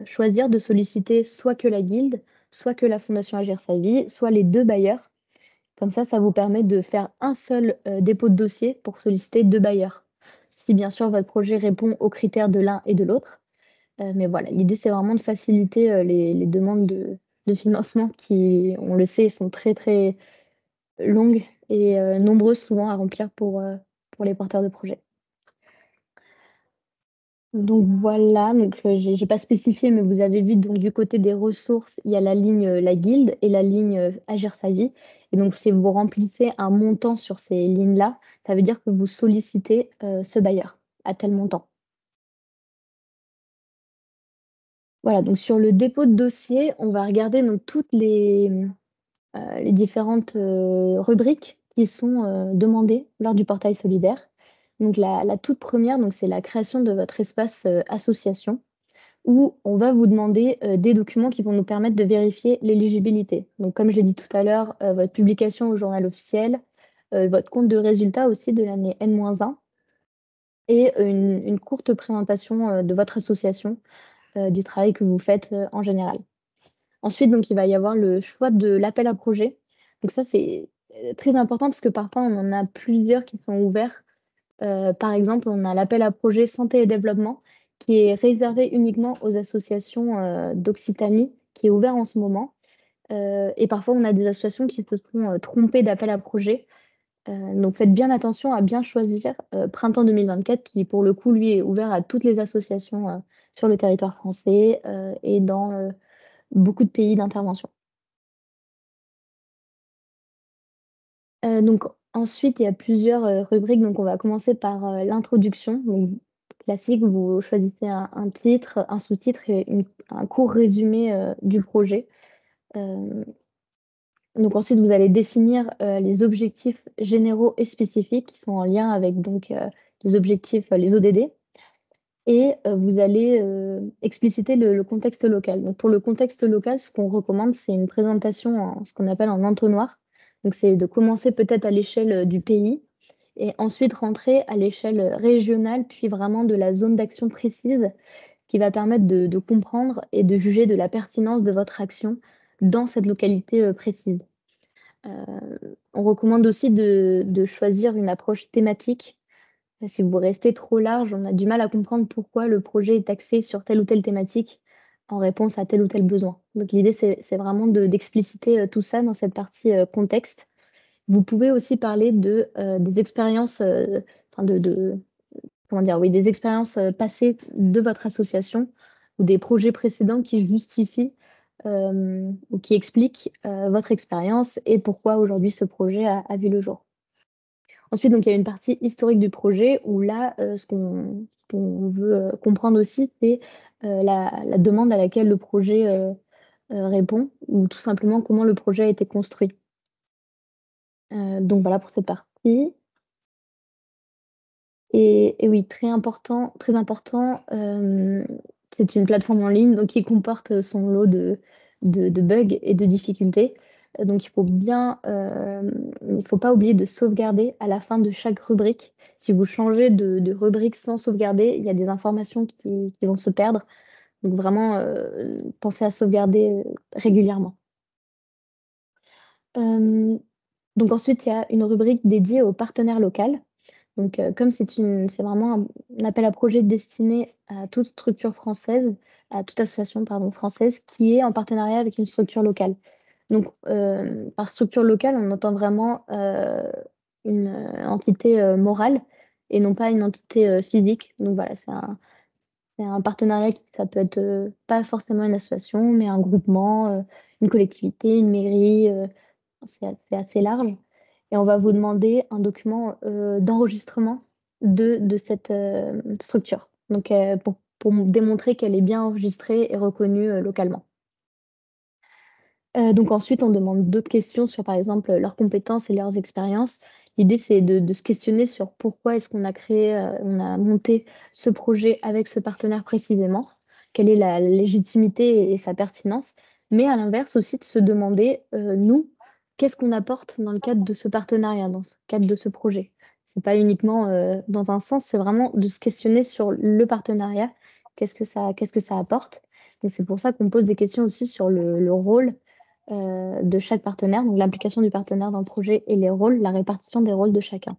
A: choisir de solliciter soit que la guilde, soit que la Fondation Agir sa vie, soit les 2 bailleurs. Comme ça vous permet de faire un seul, dépôt de dossier pour solliciter 2 bailleurs. Si bien sûr votre projet répond aux critères de l'un et de l'autre. Mais voilà, l'idée c'est vraiment de faciliter, les demandes de financement qui, on le sait, sont très, très longues et nombreuses souvent à remplir pour les porteurs de projets. Donc voilà, donc j'ai pas spécifié, mais vous avez vu donc du côté des ressources, il y a la ligne, la guilde et la ligne, Agir sa vie et donc si vous remplissez un montant sur ces lignes-là, ça veut dire que vous sollicitez, ce bailleur à tel montant. Voilà, donc sur le dépôt de dossier, on va regarder donc toutes les différentes, rubriques qui sont, demandées lors du portail solidaire. Donc la toute première, donc c'est la création de votre espace, association où on va vous demander, des documents qui vont nous permettre de vérifier l'éligibilité. Donc comme je l'ai dit tout à l'heure, votre publication au journal officiel, votre compte de résultats aussi de l'année N-1 et une courte présentation, de votre association, du travail que vous faites, en général. Ensuite, donc il va y avoir le choix de l'appel à projet. Donc ça, c'est, très important parce que parfois on en a plusieurs qui sont ouverts. Par exemple, on a l'appel à projet santé et développement qui est réservé uniquement aux associations, d'Occitanie, qui est ouvert en ce moment. Et parfois on a des associations qui se sont, trompées d'appel à projet. Donc faites bien attention à bien choisir, Printemps 2024 qui pour le coup, lui, est ouvert à toutes les associations, sur le territoire français, et dans, beaucoup de pays d'intervention. Donc ensuite, il y a plusieurs, rubriques. Donc on va commencer par, l'introduction. Donc classique, vous choisissez un titre, un sous-titre et un court résumé, du projet. Hem, donc ensuite, vous allez définir, les objectifs généraux et spécifiques qui sont en lien avec donc, les objectifs, les ODD et vous allez, expliciter le contexte local. Donc pour le contexte local, ce qu'on recommande, c'est une présentation en ce qu'on appelle en entonnoir. Donc c'est de commencer peut-être à l'échelle, du pays et ensuite rentrer à l'échelle, régionale, puis vraiment de la zone d'action précise qui va permettre de comprendre et de juger de la pertinence de votre action dans cette localité, précise. On recommande aussi de choisir une approche thématique. Si vous restez trop large, on a du mal à comprendre pourquoi le projet est axé sur telle ou telle thématique en réponse à tel ou tel besoin. Donc l'idée, c'est vraiment d'expliciter, tout ça dans cette partie, contexte. Vous pouvez aussi parler des expériences, enfin de comment dire, oui, des expériences passées de votre association ou des projets précédents qui justifient ou qui expliquent votre expérience et pourquoi aujourd'hui ce projet a vu le jour. Ensuite, donc, il y a une partie historique du projet où là, ce qu'on veut comprendre aussi, c'est la demande à laquelle le projet répond ou tout simplement comment le projet a été construit. Donc voilà pour cette partie. Et oui, très important, c'est une plateforme en ligne donc qui comporte son lot de bugs et de difficultés. Donc il faut pas oublier de sauvegarder à la fin de chaque rubrique. Si vous changez de rubrique sans sauvegarder, il y a des informations qui vont se perdre. Donc vraiment, pensez à sauvegarder, régulièrement. Donc ensuite, il y a une rubrique dédiée aux partenaires locaux. Donc, comme c'est vraiment un appel à projet destiné à toute structure française, à toute association, pardon, française qui est en partenariat avec une structure locale. Donc, par structure locale, on entend vraiment, une, entité, morale et non pas une entité, physique. Donc voilà, c'est un partenariat qui ça peut être, pas forcément une association, mais un groupement, une collectivité, une mairie, c'est assez large et on va vous demander un document, d'enregistrement de cette, structure. Donc, pour démontrer qu'elle est bien enregistrée et reconnue, localement. Donc ensuite, on demande d'autres questions sur, par exemple, leurs compétences et leurs expériences. L'idée, c'est de se questionner sur pourquoi est-ce qu'on a créé, on a monté ce projet avec ce partenaire précisément? Quelle est la légitimité et sa pertinence? Mais à l'inverse aussi de se demander, nous, qu'est-ce qu'on apporte dans le cadre de ce partenariat, dans le cadre de ce projet? C'est pas uniquement, dans un sens, c'est vraiment de se questionner sur le partenariat. Qu'est-ce que ça apporte? Donc c'est pour ça qu'on pose des questions aussi sur le rôle de chaque partenaire, donc l'implication du partenaire dans le projet et les rôles, la répartition des rôles de chacun.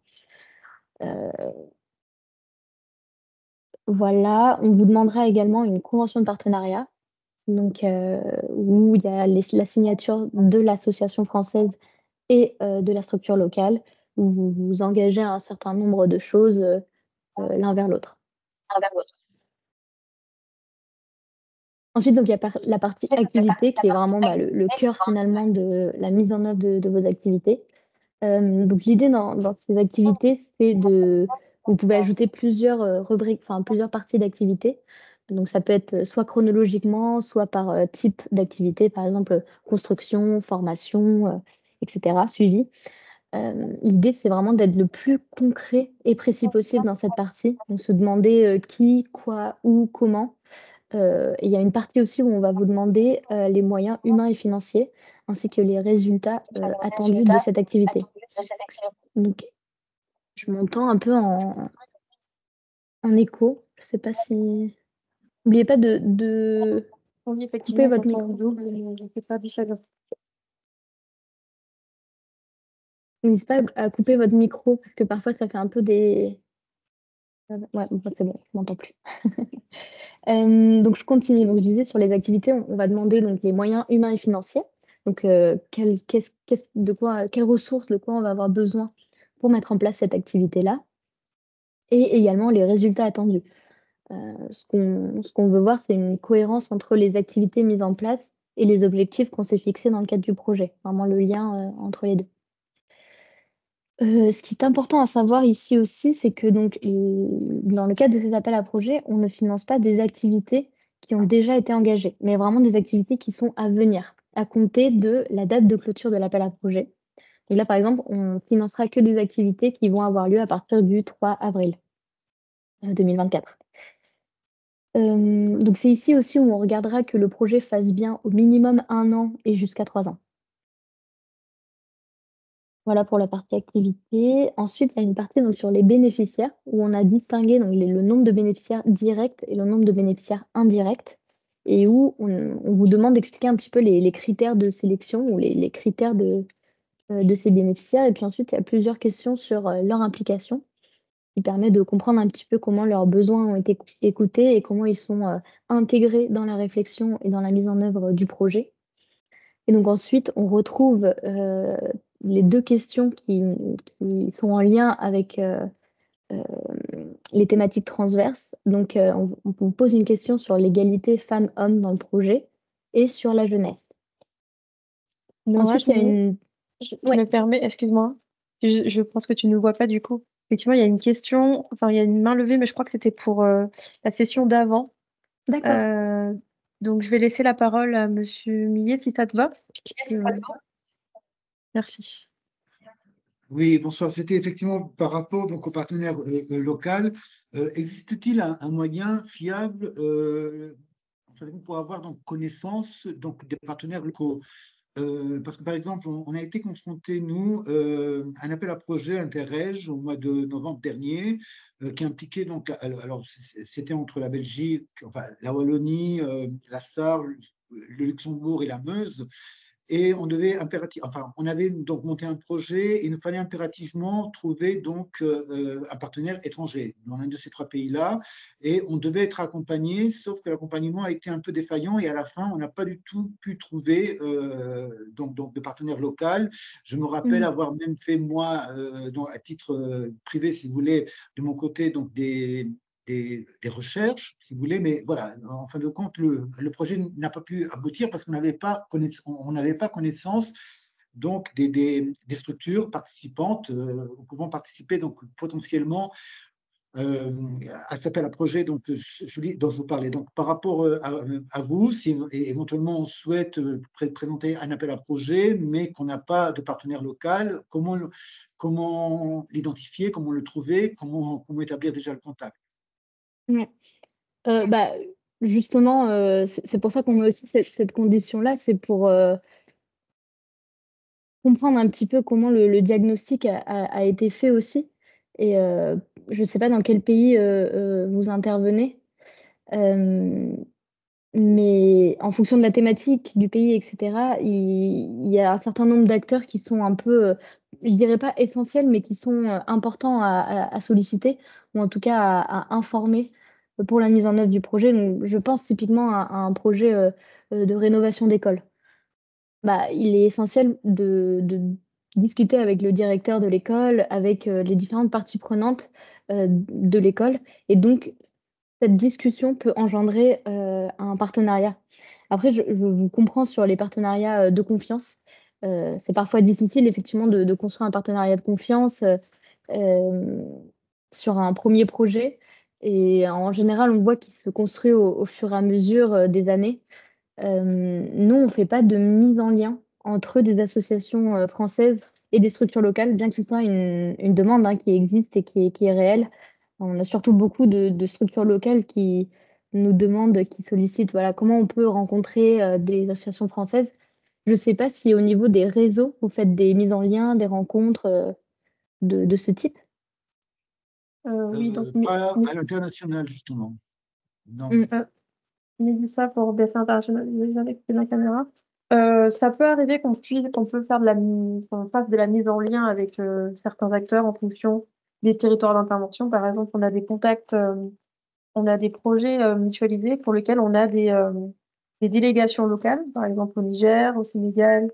A: Voilà, on vous demandera également une convention de partenariat, donc où il y a la signature de l'association française et de la structure locale, où vous vous engagez à un certain nombre de choses l'un vers l'autre. Ensuite, donc, il y a la partie activité qui est vraiment le cœur finalement de la mise en œuvre de vos activités. Donc l'idée dans ces activités, vous pouvez ajouter plusieurs, rubriques, enfin plusieurs parties d'activités. Donc ça peut être, soit chronologiquement, soit par, type d'activité, par exemple, construction, formation, et cetera, suivi. L'idée, c'est vraiment d'être le plus concret et précis possible dans cette partie. Donc se demander, qui, quoi, où, comment. Et il y a une partie aussi où on va vous demander, les moyens humains et financiers, ainsi que les résultats, attendus de cette activité. Donc je m'entends un peu en écho. Je sais pas si n'oubliez pas de
B: Oui,
A: couper
B: effectivement,
A: votre
B: quand on
A: micro.
B: double, je sais pas du chagrin.
A: N'hésitez pas à couper votre micro parce que parfois ça fait un peu des ouais, bon, c'est bon, je m'entends plus. Donc je continue. Donc je disais sur les activités, on va demander donc les moyens humains et financiers. Donc quelles ressources, de quoi on va avoir besoin pour mettre en place cette activité-là et également les résultats attendus. Ce qu'on veut voir, c'est une cohérence entre les activités mises en place et les objectifs qu'on s'est fixés dans le cadre du projet. Vraiment le lien, entre les 2. Ce qui est important à savoir ici aussi, c'est que donc dans le cadre de ces appels à projets, on ne finance pas des activités qui ont déjà été engagées, mais vraiment des activités qui sont à venir, à compter de la date de clôture de l'appel à projet. Et là, par exemple, on financera que des activités qui vont avoir lieu à partir du 3 avril 2024. Donc c'est ici aussi où on regardera que le projet fasse bien au minimum 1 an et jusqu'à 3 ans. Voilà pour la partie activité. Ensuite, il y a une partie donc sur les bénéficiaires où on a distingué donc le nombre de bénéficiaires directs et le nombre de bénéficiaires indirects et où on vous demande d'expliquer un petit peu les critères de sélection ou les critères de ces bénéficiaires. Et puis ensuite, il y a plusieurs questions sur, leur implication qui permet de comprendre un petit peu comment leurs besoins ont été écoutés et comment ils sont, intégrés dans la réflexion et dans la mise en œuvre du projet. Et donc ensuite, on retrouve, les 2 questions qui sont en lien avec, les thématiques transverses. Donc, on pose une question sur l'égalité femmes-hommes dans le projet et sur la jeunesse.
B: Noah,
A: Ensuite, il y a une...
B: je
A: Ouais,
B: me permets, excuse-moi, je pense que tu ne vois pas du coup. Effectivement, il y a une question, enfin, il y a une main levée, mais je crois que c'était pour la session d'avant.
A: d'accord.
B: Donc, je vais laisser la parole à Monsieur Millet, si ça te va. Merci.
E: Oui, bonsoir. C'était effectivement par rapport donc, aux partenaires local. Existe-t-il un moyen fiable pour avoir donc, connaissance donc, des partenaires locaux? Parce que par exemple, on a été confronté, nous, à un appel à projet Interreg au mois de novembre dernier, qui impliquait donc, alors c'était entre la Belgique, enfin la Wallonie, la Sarre, le Luxembourg et la Meuse. Et on devait on avait donc monté un projet et il nous fallait impérativement trouver donc un partenaire étranger dans l'un de ces trois pays-là. Et on devait être accompagné, sauf que l'accompagnement a été un peu défaillant et à la fin, on n'a pas du tout pu trouver donc de partenaire local. Je me rappelle avoir même fait moi, à titre privé, si vous voulez, de mon côté, donc des recherches, si vous voulez, mais voilà, en fin de compte, le projet n'a pas pu aboutir parce qu'on n'avait pas connaissance donc des structures participantes pouvant participer donc potentiellement à cet appel à projet donc celui dont je vous parlais. Donc par rapport à vous, si éventuellement on souhaite présenter un appel à projet, mais qu'on n'a pas de partenaire local, comment l'identifier, comment le trouver, comment établir déjà le contact?
A: Ouais. Bah, justement, c'est pour ça qu'on met aussi cette condition-là, c'est pour comprendre un petit peu comment le diagnostic a été fait aussi. Et je ne sais pas dans quel pays vous intervenez, mais en fonction de la thématique du pays, etc., il y a un certain nombre d'acteurs qui sont un peu, je dirais pas essentiels, mais qui sont importants à solliciter, ou en tout cas à informer pour la mise en œuvre du projet. Donc, je pense typiquement à un projet de rénovation d'école. Bah, il est essentiel de discuter avec le directeur de l'école, avec les différentes parties prenantes de l'école. Et donc, cette discussion peut engendrer un partenariat. Après, je vous comprends sur les partenariats de confiance. C'est parfois difficile, effectivement, de construire un partenariat de confiance euh, sur un premier projet. Et en général, on voit qu'il se construit au fur et à mesure des années. Nous, on ne fait pas de mise en lien entre des associations françaises et des structures locales, bien que ce soit une demande qui existe et qui est réelle. On a surtout beaucoup de structures locales qui nous demandent, qui sollicitent, voilà, comment on peut rencontrer des associations françaises. Je ne sais pas si au niveau des réseaux, vous faites des mises en lien, des rencontres de ce type.
B: Oui, donc
E: Pas à l'international, justement. Non.
B: Mélissa pour BC International, avec la caméra. Ça peut arriver qu'on peut faire qu'on fasse de la mise en lien avec certains acteurs en fonction des territoires d'intervention. Par exemple, on a des contacts, on a des projets mutualisés pour lesquels on a des délégations locales, par exemple au Niger, au Sénégal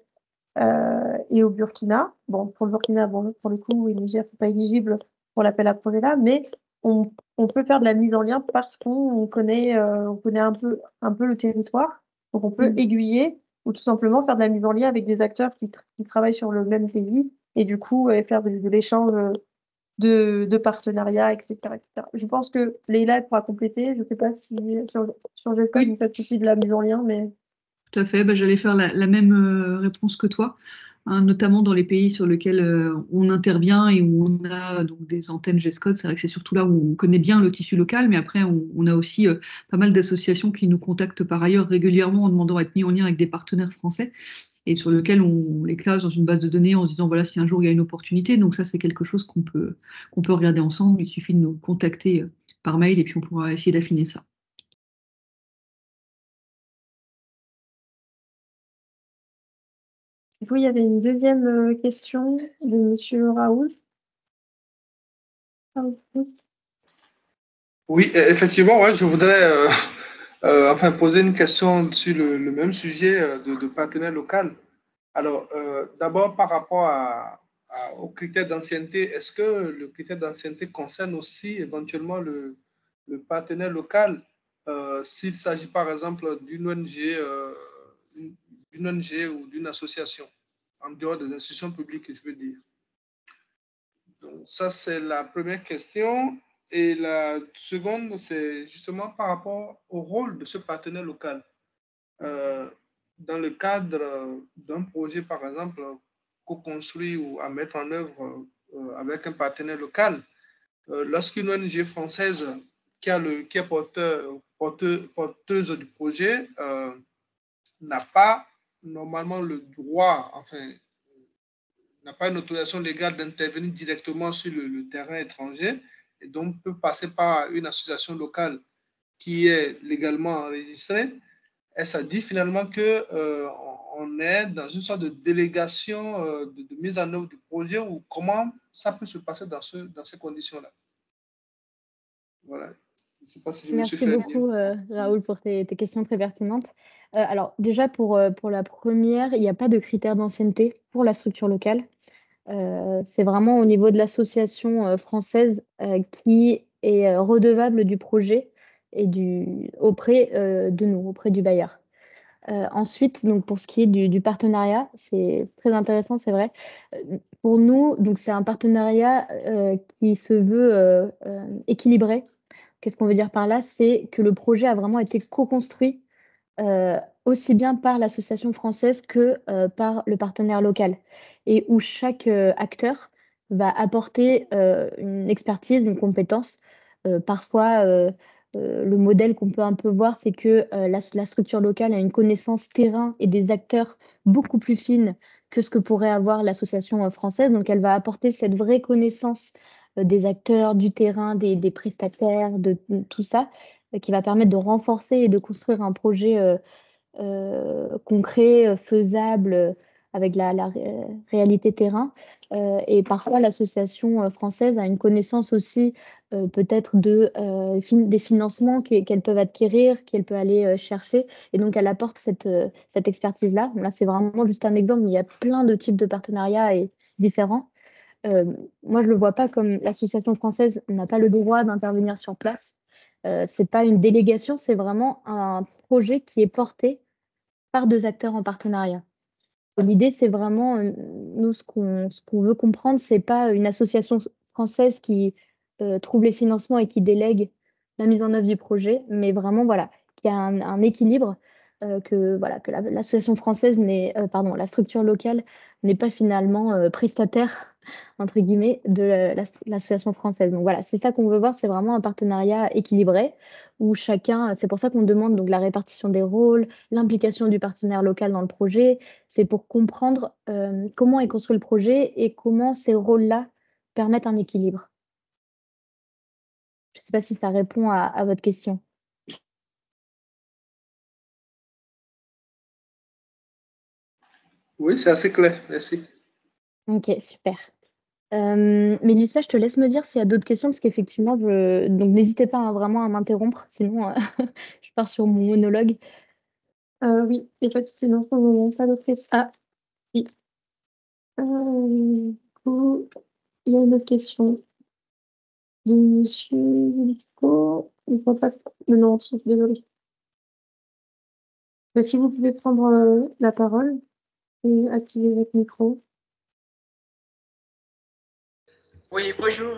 B: et au Burkina. Bon, pour le Burkina, bon, pour le coup, et le Niger, c'est pas éligible pour l'appel à projet là, mais on peut faire de la mise en lien parce qu'on connaît un peu le territoire. Donc on peut aiguiller ou tout simplement faire de la mise en lien avec des acteurs qui travaillent sur le même pays et du coup faire de l'échange de partenariats, etc., etc. Je pense que Leïla elle pourra compléter. Je ne sais pas si sur GESCO,
C: Oui.
B: vous faites aussi de la mise en lien, mais
C: Tout à fait, bah, j'allais faire la même réponse que toi, hein, notamment dans les pays sur lesquels on intervient et où on a donc des antennes GESCOD. C'est vrai que c'est surtout là où on connaît bien le tissu local, mais après on a aussi pas mal d'associations qui nous contactent par ailleurs régulièrement en demandant à être mis en lien avec des partenaires français et sur lesquels on les classe dans une base de données en se disant voilà si un jour il y a une opportunité. Donc ça c'est quelque chose qu'on peut regarder ensemble. Il suffit de nous contacter par mail et puis on pourra essayer d'affiner ça.
B: du coup, il y avait une deuxième question de Monsieur Raoul.
D: Oui, effectivement, ouais, je voudrais enfin poser une question sur le même sujet de partenaire local. Alors, d'abord par rapport à aux critères d'ancienneté, est-ce que le critère d'ancienneté concerne aussi éventuellement le partenaire local s'il s'agit par exemple d'une ONG ou d'une association, en dehors des institutions publiques, je veux dire. Donc ça, c'est la première question. Et la seconde, c'est justement par rapport au rôle de ce partenaire local. Dans le cadre d'un projet, par exemple, co-construit ou à mettre en œuvre avec un partenaire local, lorsqu'une ONG française qui est porteuse du projet n'a pas normalement le droit, enfin, n'a pas une autorisation légale d'intervenir directement sur le terrain étranger et donc peut passer par une association locale qui est légalement enregistrée. Et ça dit finalement que on est dans une sorte de délégation de mise en œuvre du projet ou comment ça peut se passer dans ces conditions-là. Voilà. Je ne sais pas si je me suis
A: Merci
D: fait bien.
A: beaucoup, Raoul, pour tes questions très pertinentes. Alors déjà pour la première, il n'y a pas de critères d'ancienneté pour la structure locale. C'est vraiment au niveau de l'association, française, qui est, redevable du projet et auprès, de nous, auprès du bailleur. Ensuite, donc pour ce qui est du partenariat, c'est très intéressant, c'est vrai. Pour nous, donc c'est un partenariat, qui se veut, équilibré. Qu'est-ce qu'on veut dire par là? C'est que le projet a vraiment été co-construit, aussi bien par l'association française que, par le partenaire local et où chaque, acteur va apporter, une expertise, une compétence. Parfois, le modèle qu'on peut un peu voir, c'est que, la structure locale a une connaissance terrain et des acteurs beaucoup plus fine que ce que pourrait avoir l'association, française. Donc elle va apporter cette vraie connaissance, des acteurs, du terrain, des prestataires, de tout ça, qui va permettre de renforcer et de construire un projet, concret, faisable, avec la réalité terrain. Et parfois l'association, française a une connaissance aussi, peut-être des financements qu'elles peuvent acquérir, qu'elle peut aller, chercher et donc elle apporte cette expertise-là. Là, c'est vraiment juste un exemple, mais il y a plein de types de partenariats et différents. Moi, je le vois pas comme l'association française n'a pas le droit d'intervenir sur place. C'est pas une délégation, c'est vraiment un projet qui est porté par 2 acteurs en partenariat. Et l'idée, c'est vraiment, nous, ce qu'on veut comprendre, c'est pas une association française qui, trouve les financements et qui délègue la mise en œuvre du projet, mais vraiment, voilà, qu'il y a un équilibre, que voilà, que l'association française pardon, la structure locale n'est pas finalement, «prestataire» entre guillemets de l'association française. Donc voilà, c'est ça qu'on veut voir, c'est vraiment un partenariat équilibré où chacun c'est pour ça qu'on demande donc la répartition des rôles, l'implication du partenaire local dans le projet. C'est pour comprendre, comment est construit le projet et comment ces rôles-là permettent un équilibre. Je ne sais pas si ça répond à votre question?
D: Oui, c'est assez clair. Merci.
A: OK, super. Mélissa, je te laisse me dire s'il y a d'autres questions parce qu'effectivement donc n'hésitez pas, hein, vraiment à m'interrompre, sinon, je pars sur mon monologue.
B: Oui, il n'y a pas de souci, non, pas d'autres questions. Ah, oui. Du coup, il y a une autre question de monsieur Lisco. Je ne vois pas le nom entier, désolée. Mais si vous pouvez prendre la parole et activer votre micro.
F: Oui, bonjour.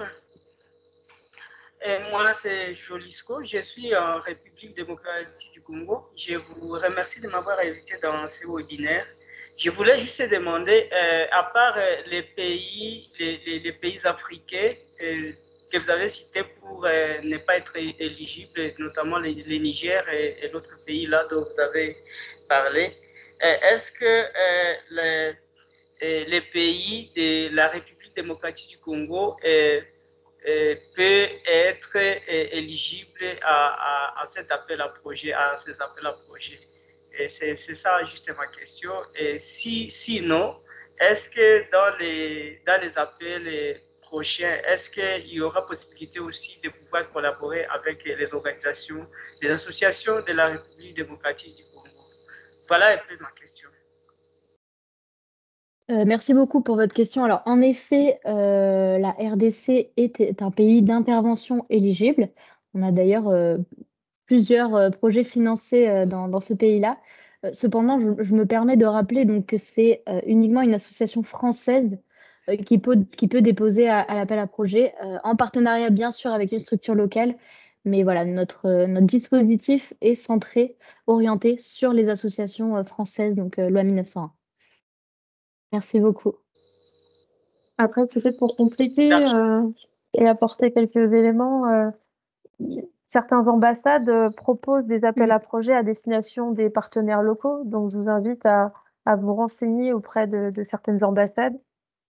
F: Moi, c'est Jolisco. Je suis en République démocratique du Congo. Je vous remercie de m'avoir invité dans ce webinaire. Je voulais juste demander, à part les pays africains que vous avez cités pour ne pas être éligibles, notamment les Niger et l'autre pays là dont vous avez parlé, est-ce que les pays de la République démocratique du Congo peut être éligible à cet appel à projet, à ces appels à projet. Et c'est ça juste ma question. Et sinon, est-ce que dans les appels prochains, est-ce qu'il y aura possibilité aussi de pouvoir collaborer avec les organisations, les associations de la République démocratique du Congo? Voilà un peu ma question.
A: Merci beaucoup pour votre question. Alors, en effet, la RDC est un pays d'intervention éligible. On a d'ailleurs plusieurs projets financés dans ce pays-là. Cependant, je me permets de rappeler donc, que c'est uniquement une association française qui peut déposer à l'appel à projet, en partenariat bien sûr avec une structure locale. Mais voilà, notre dispositif est centré, orienté sur les associations françaises, donc loi 1901. Merci beaucoup.
B: Après, peut-être pour compléter et apporter quelques éléments, certaines ambassades proposent des appels à projets à destination des partenaires locaux. Donc, je vous invite à vous renseigner auprès de certaines ambassades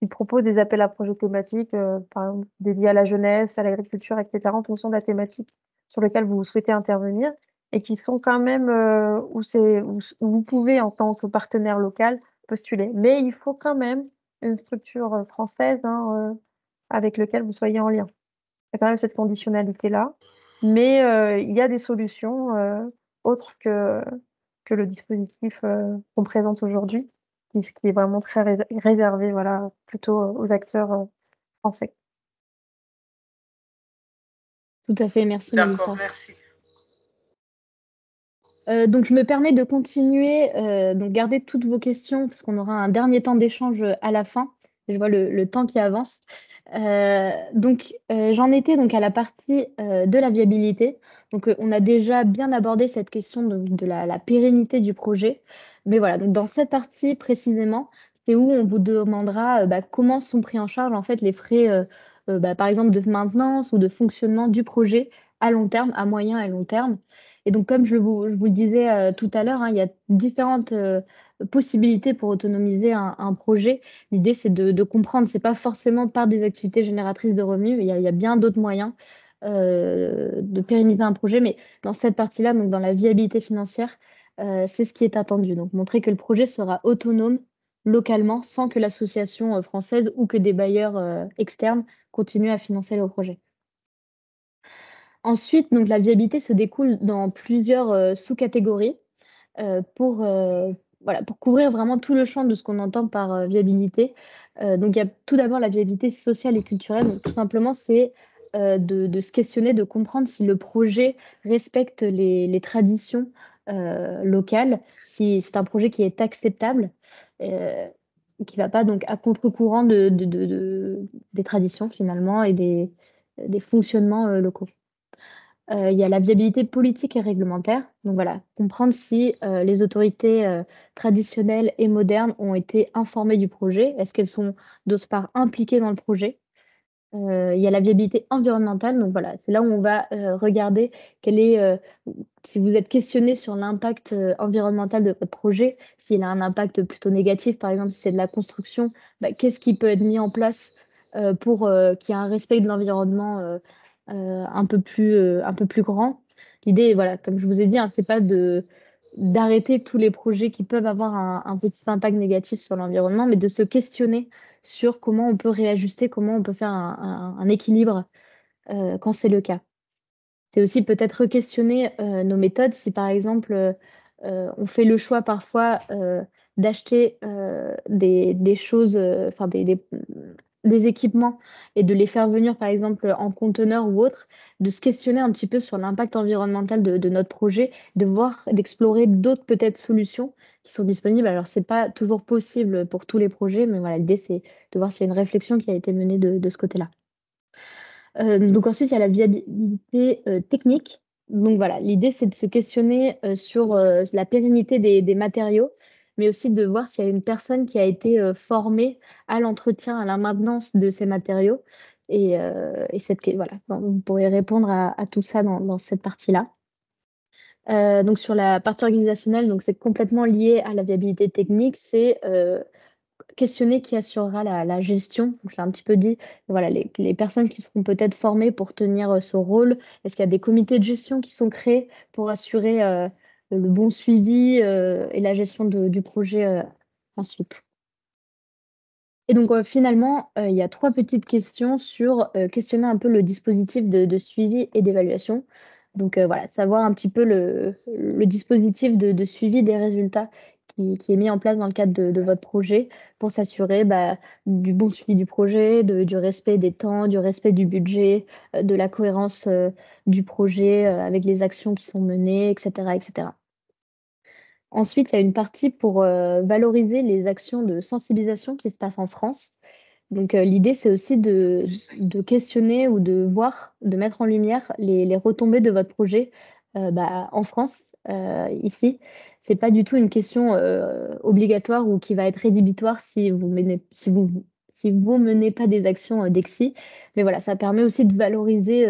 B: qui proposent des appels à projets thématiques, par exemple dédiés à la jeunesse, à l'agriculture, etc., en fonction de la thématique sur laquelle vous souhaitez intervenir et qui sont quand même où vous pouvez, en tant que partenaire local, postuler. Mais il faut quand même une structure française avec laquelle vous soyez en lien. Il y a quand même cette conditionnalité-là. Mais il y a des solutions autres que le dispositif qu'on présente aujourd'hui, qui est vraiment très réservé, voilà, plutôt aux acteurs français.
A: Tout à fait, merci Mélissa.
F: D'accord, merci.
A: Donc, je me permets de continuer, donc garder toutes vos questions, parce qu'on aura un dernier temps d'échange à la fin. Je vois le temps qui avance. J'en étais donc à la partie de la viabilité. Donc, on a déjà bien abordé cette question de la pérennité du projet. Mais voilà, donc dans cette partie précisément, c'est où on vous demandera comment sont pris en charge en fait les frais, par exemple de maintenance ou de fonctionnement du projet à long terme, à moyen et long terme. Et donc, comme je vous le disais tout à l'heure, il y a différentes possibilités pour autonomiser un projet. L'idée, c'est de comprendre, c'est pas forcément par des activités génératrices de revenus, il y a bien d'autres moyens de pérenniser un projet. Mais dans cette partie-là, donc dans la viabilité financière, c'est ce qui est attendu. Donc, montrer que le projet sera autonome localement sans que l'association française ou que des bailleurs externes continuent à financer le projet. Ensuite, donc la viabilité se découle dans plusieurs sous-catégories pour, voilà, pour couvrir vraiment tout le champ de ce qu'on entend par viabilité. Donc, il y a tout d'abord la viabilité sociale et culturelle. Donc, tout simplement, c'est de se questionner, de comprendre si le projet respecte les traditions locales, si c'est un projet qui est acceptable, qui ne va pas donc à contre-courant des traditions finalement et des fonctionnements locaux. Il y a la viabilité politique et réglementaire. Donc voilà, comprendre si les autorités traditionnelles et modernes ont été informées du projet. Est-ce qu'elles sont d'autre part impliquées dans le projet? Il y a la viabilité environnementale. Donc voilà, c'est là où on va regarder si vous êtes questionné sur l'impact environnemental de votre projet, s'il a un impact plutôt négatif, par exemple si c'est de la construction, qu'est-ce qui peut être mis en place pour qu'il y ait un respect de l'environnement un peu plus grand. L'idée, voilà, comme je vous ai dit, c'est pas d'arrêter tous les projets qui peuvent avoir un petit impact négatif sur l'environnement, mais de se questionner sur comment on peut réajuster, comment on peut faire un équilibre quand c'est le cas. C'est aussi peut-être re-questionner nos méthodes. Si par exemple, on fait le choix parfois d'acheter des choses, enfin des équipements et de les faire venir par exemple en conteneur ou autre, de se questionner un petit peu sur l'impact environnemental de notre projet, d'explorer d'autres peut-être solutions qui sont disponibles. Alors, c'est pas toujours possible pour tous les projets, mais voilà, l'idée, c'est de voir s'il y a une réflexion qui a été menée de ce côté-là. Donc ensuite, il y a la viabilité technique. Donc voilà, l'idée, c'est de se questionner sur la pérennité des matériaux, mais aussi de voir s'il y a une personne qui a été formée à l'entretien, à la maintenance de ces matériaux. Voilà, vous pourrez répondre à tout ça dans cette partie-là. Donc sur la partie organisationnelle, donc c'est complètement lié à la viabilité technique, c'est questionner qui assurera la gestion. Donc, je l'ai un petit peu dit, voilà, les personnes qui seront peut-être formées pour tenir ce rôle. Est-ce qu'il y a des comités de gestion qui sont créés pour assurer le bon suivi et la gestion du projet ensuite? Et donc finalement, il y a 3 petites questions sur questionner un peu le dispositif de suivi et d'évaluation. Donc voilà, savoir un petit peu le dispositif de suivi des résultats qui est mis en place dans le cadre de votre projet pour s'assurer du bon suivi du projet, du respect des temps, du respect du budget, de la cohérence du projet avec les actions qui sont menées, etc., etc. Ensuite, il y a une partie pour valoriser les actions de sensibilisation qui se passent en France. Donc, l'idée, c'est aussi de questionner ou de voir, de mettre en lumière les retombées de votre projet en France, ici. C'est pas du tout une question obligatoire ou qui va être rédhibitoire si vous menez pas des actions DEXI. Mais voilà, ça permet aussi de valoriser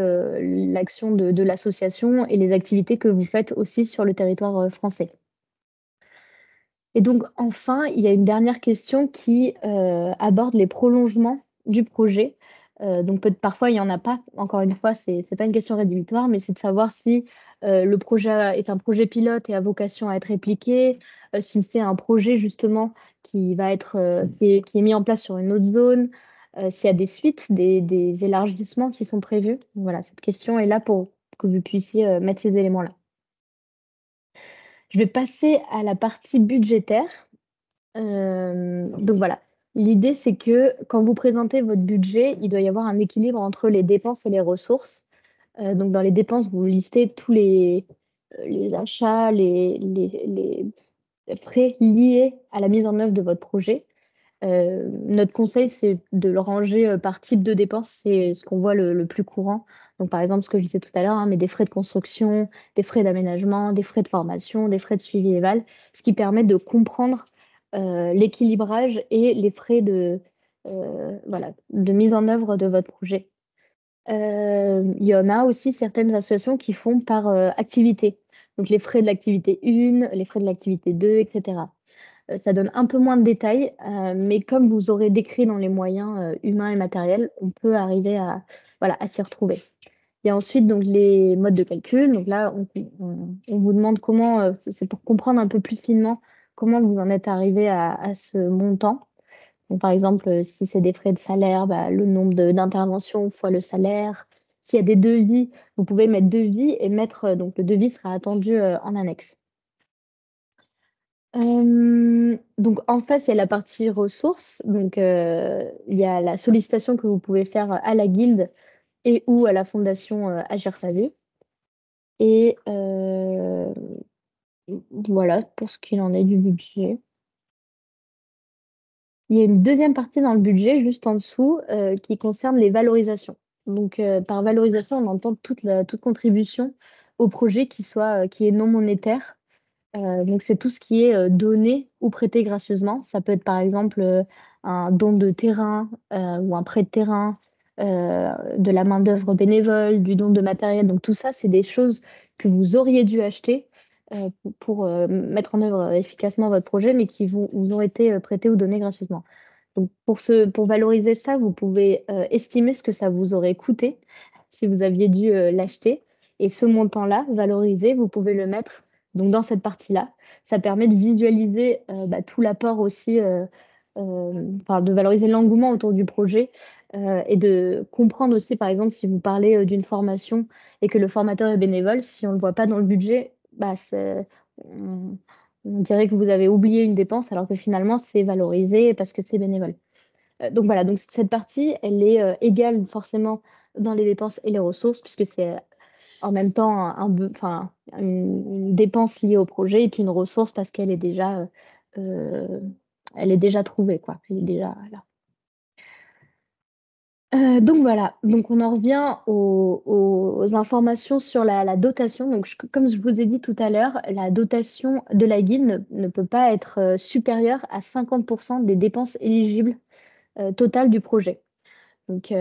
A: l'action de l'association et les activités que vous faites aussi sur le territoire français. Et donc, enfin, il y a une dernière question qui aborde les prolongements du projet. Donc, parfois, il n'y en a pas. Encore une fois, ce n'est pas une question rédhibitoire, mais c'est de savoir si le projet est un projet pilote et a vocation à être répliqué, si c'est un projet justement qui va être, qui est mis en place sur une autre zone, s'il y a des suites, des élargissements qui sont prévus. Voilà, cette question est là pour que vous puissiez mettre ces éléments-là. Je vais passer à la partie budgétaire. Donc voilà, l'idée c'est que quand vous présentez votre budget, il doit y avoir un équilibre entre les dépenses et les ressources. Donc dans les dépenses, vous listez tous les achats, les frais liés à la mise en œuvre de votre projet. Notre conseil, c'est de le ranger par type de dépenses, c'est ce qu'on voit le plus courant. Donc, par exemple, ce que je disais tout à l'heure, mais des frais de construction, des frais d'aménagement, des frais de formation, des frais de suivi éval, ce qui permet de comprendre l'équilibrage et les frais de mise en œuvre de votre projet. Il y en a aussi certaines associations qui font par activité. Donc, les frais de l'activité 1, les frais de l'activité 2, etc. Ça donne un peu moins de détails, mais comme vous aurez décrit dans les moyens humains et matériels, on peut arriver à s'y retrouver. Il y a ensuite donc les modes de calcul. Donc là, on vous demande comment, c'est pour comprendre un peu plus finement comment vous en êtes arrivé à ce montant. Donc, par exemple, si c'est des frais de salaire, le nombre d'interventions fois le salaire. S'il y a des devis, vous pouvez mettre devis et mettre, donc le devis sera attendu en annexe. Donc en face, il y a la partie ressources. Donc il y a la sollicitation que vous pouvez faire à la guilde et ou à la fondation Agir sa vie. Et voilà pour ce qu'il en est du budget. Il y a une deuxième partie dans le budget, juste en dessous, qui concerne les valorisations. Donc par valorisation, on entend toute contribution au projet qui est non monétaire. Donc, c'est tout ce qui est donné ou prêté gracieusement. Ça peut être par exemple un don de terrain ou un prêt de terrain, de la main-d'œuvre bénévole, du don de matériel. Donc, tout ça, c'est des choses que vous auriez dû acheter pour mettre en œuvre efficacement votre projet, mais qui vous ont été prêtés ou donnés gracieusement. Donc, pour valoriser ça, vous pouvez estimer ce que ça vous aurait coûté si vous aviez dû l'acheter. Et ce montant-là, valorisé, vous pouvez le mettre donc dans cette partie-là. Ça permet de visualiser tout l'apport aussi, de valoriser l'engouement autour du projet et de comprendre aussi, par exemple, si vous parlez d'une formation et que le formateur est bénévole, si on ne le voit pas dans le budget, on, on dirait que vous avez oublié une dépense alors que finalement, c'est valorisé parce que c'est bénévole. Donc voilà, donc cette partie, elle est égale forcément dans les dépenses et les ressources, puisque c'est en même temps une dépense liée au projet et puis une ressource parce qu'elle est déjà, elle est déjà trouvée, quoi. Elle est déjà là. Donc voilà, donc on en revient aux informations sur la dotation. Donc comme je vous ai dit tout à l'heure, la dotation de la guilde ne peut pas être supérieure à 50% des dépenses éligibles totales du projet. Donc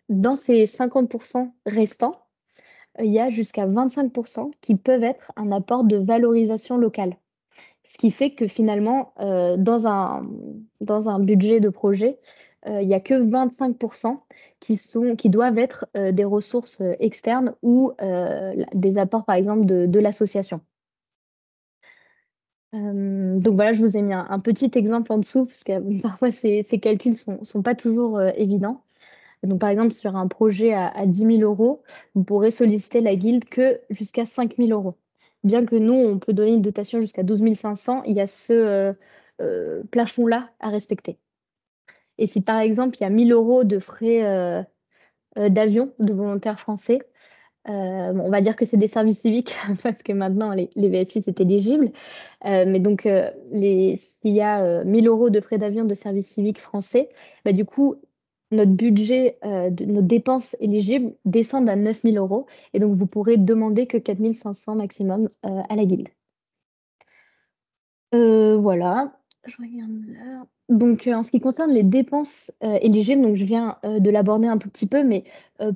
A: dans ces 50% restants, il y a jusqu'à 25% qui peuvent être un apport de valorisation locale. Ce qui fait que finalement, dans un budget de projet, il n'y a que 25% qui doivent être des ressources externes ou des apports, par exemple, de l'association. Donc voilà, je vous ai mis un petit exemple en dessous, parce que parfois ces calculs ne sont pas toujours évidents. Donc, par exemple, sur un projet à 10 000 €, vous pourrez solliciter la guilde que jusqu'à 5 000 €. bien que nous, on peut donner une dotation jusqu'à 12 500, il y a ce plafond-là à respecter. Et si par exemple, il y a 1 000 € de frais d'avion de volontaires français, bon, on va dire que c'est des services civiques parce que maintenant les VSI c'est éligible. Mais donc s'il y a 1 000 € de frais d'avion de service civique français, bah, du coup, notre budget, nos dépenses éligibles descendent à 9 000 € et donc vous pourrez demander que 4 500 maximum à la guilde. Voilà, je regarde l'heure. Donc, en ce qui concerne les dépenses éligibles, donc je viens de l'aborder un tout petit peu, mais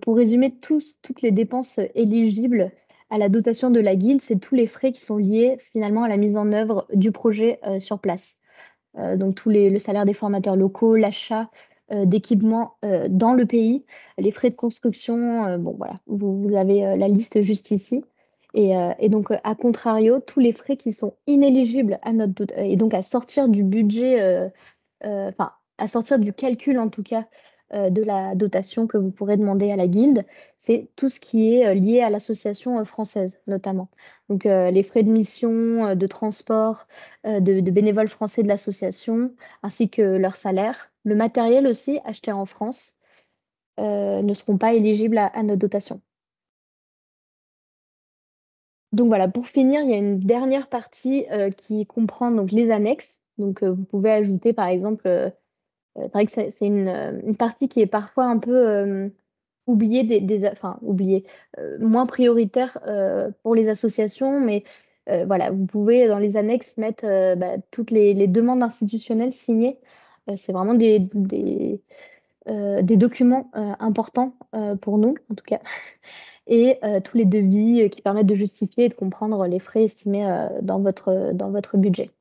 A: pour résumer toutes les dépenses éligibles à la dotation de la guilde, c'est tous les frais qui sont liés finalement à la mise en œuvre du projet sur place. Donc le salaire des formateurs locaux, l'achat d'équipements dans le pays, les frais de construction, bon voilà, vous avez la liste juste ici. Et donc, à contrario, tous les frais qui sont inéligibles à et donc à sortir du budget, enfin, à sortir du calcul en tout cas de la dotation que vous pourrez demander à la guilde, c'est tout ce qui est lié à l'association française notamment. Donc, les frais de mission, de transport, de bénévoles français de l'association, ainsi que leur salaire. Le matériel aussi acheté en France ne seront pas éligibles à notre dotation. Donc voilà, pour finir, il y a une dernière partie qui comprend donc les annexes. Donc vous pouvez ajouter par exemple, c'est vrai que c'est une partie qui est parfois un peu oubliée, enfin oubliée, moins prioritaire pour les associations, mais voilà, vous pouvez dans les annexes mettre bah, toutes les demandes institutionnelles signées. C'est vraiment des documents importants pour nous, en tout cas, et tous les devis qui permettent de justifier et de comprendre les frais estimés dans votre budget.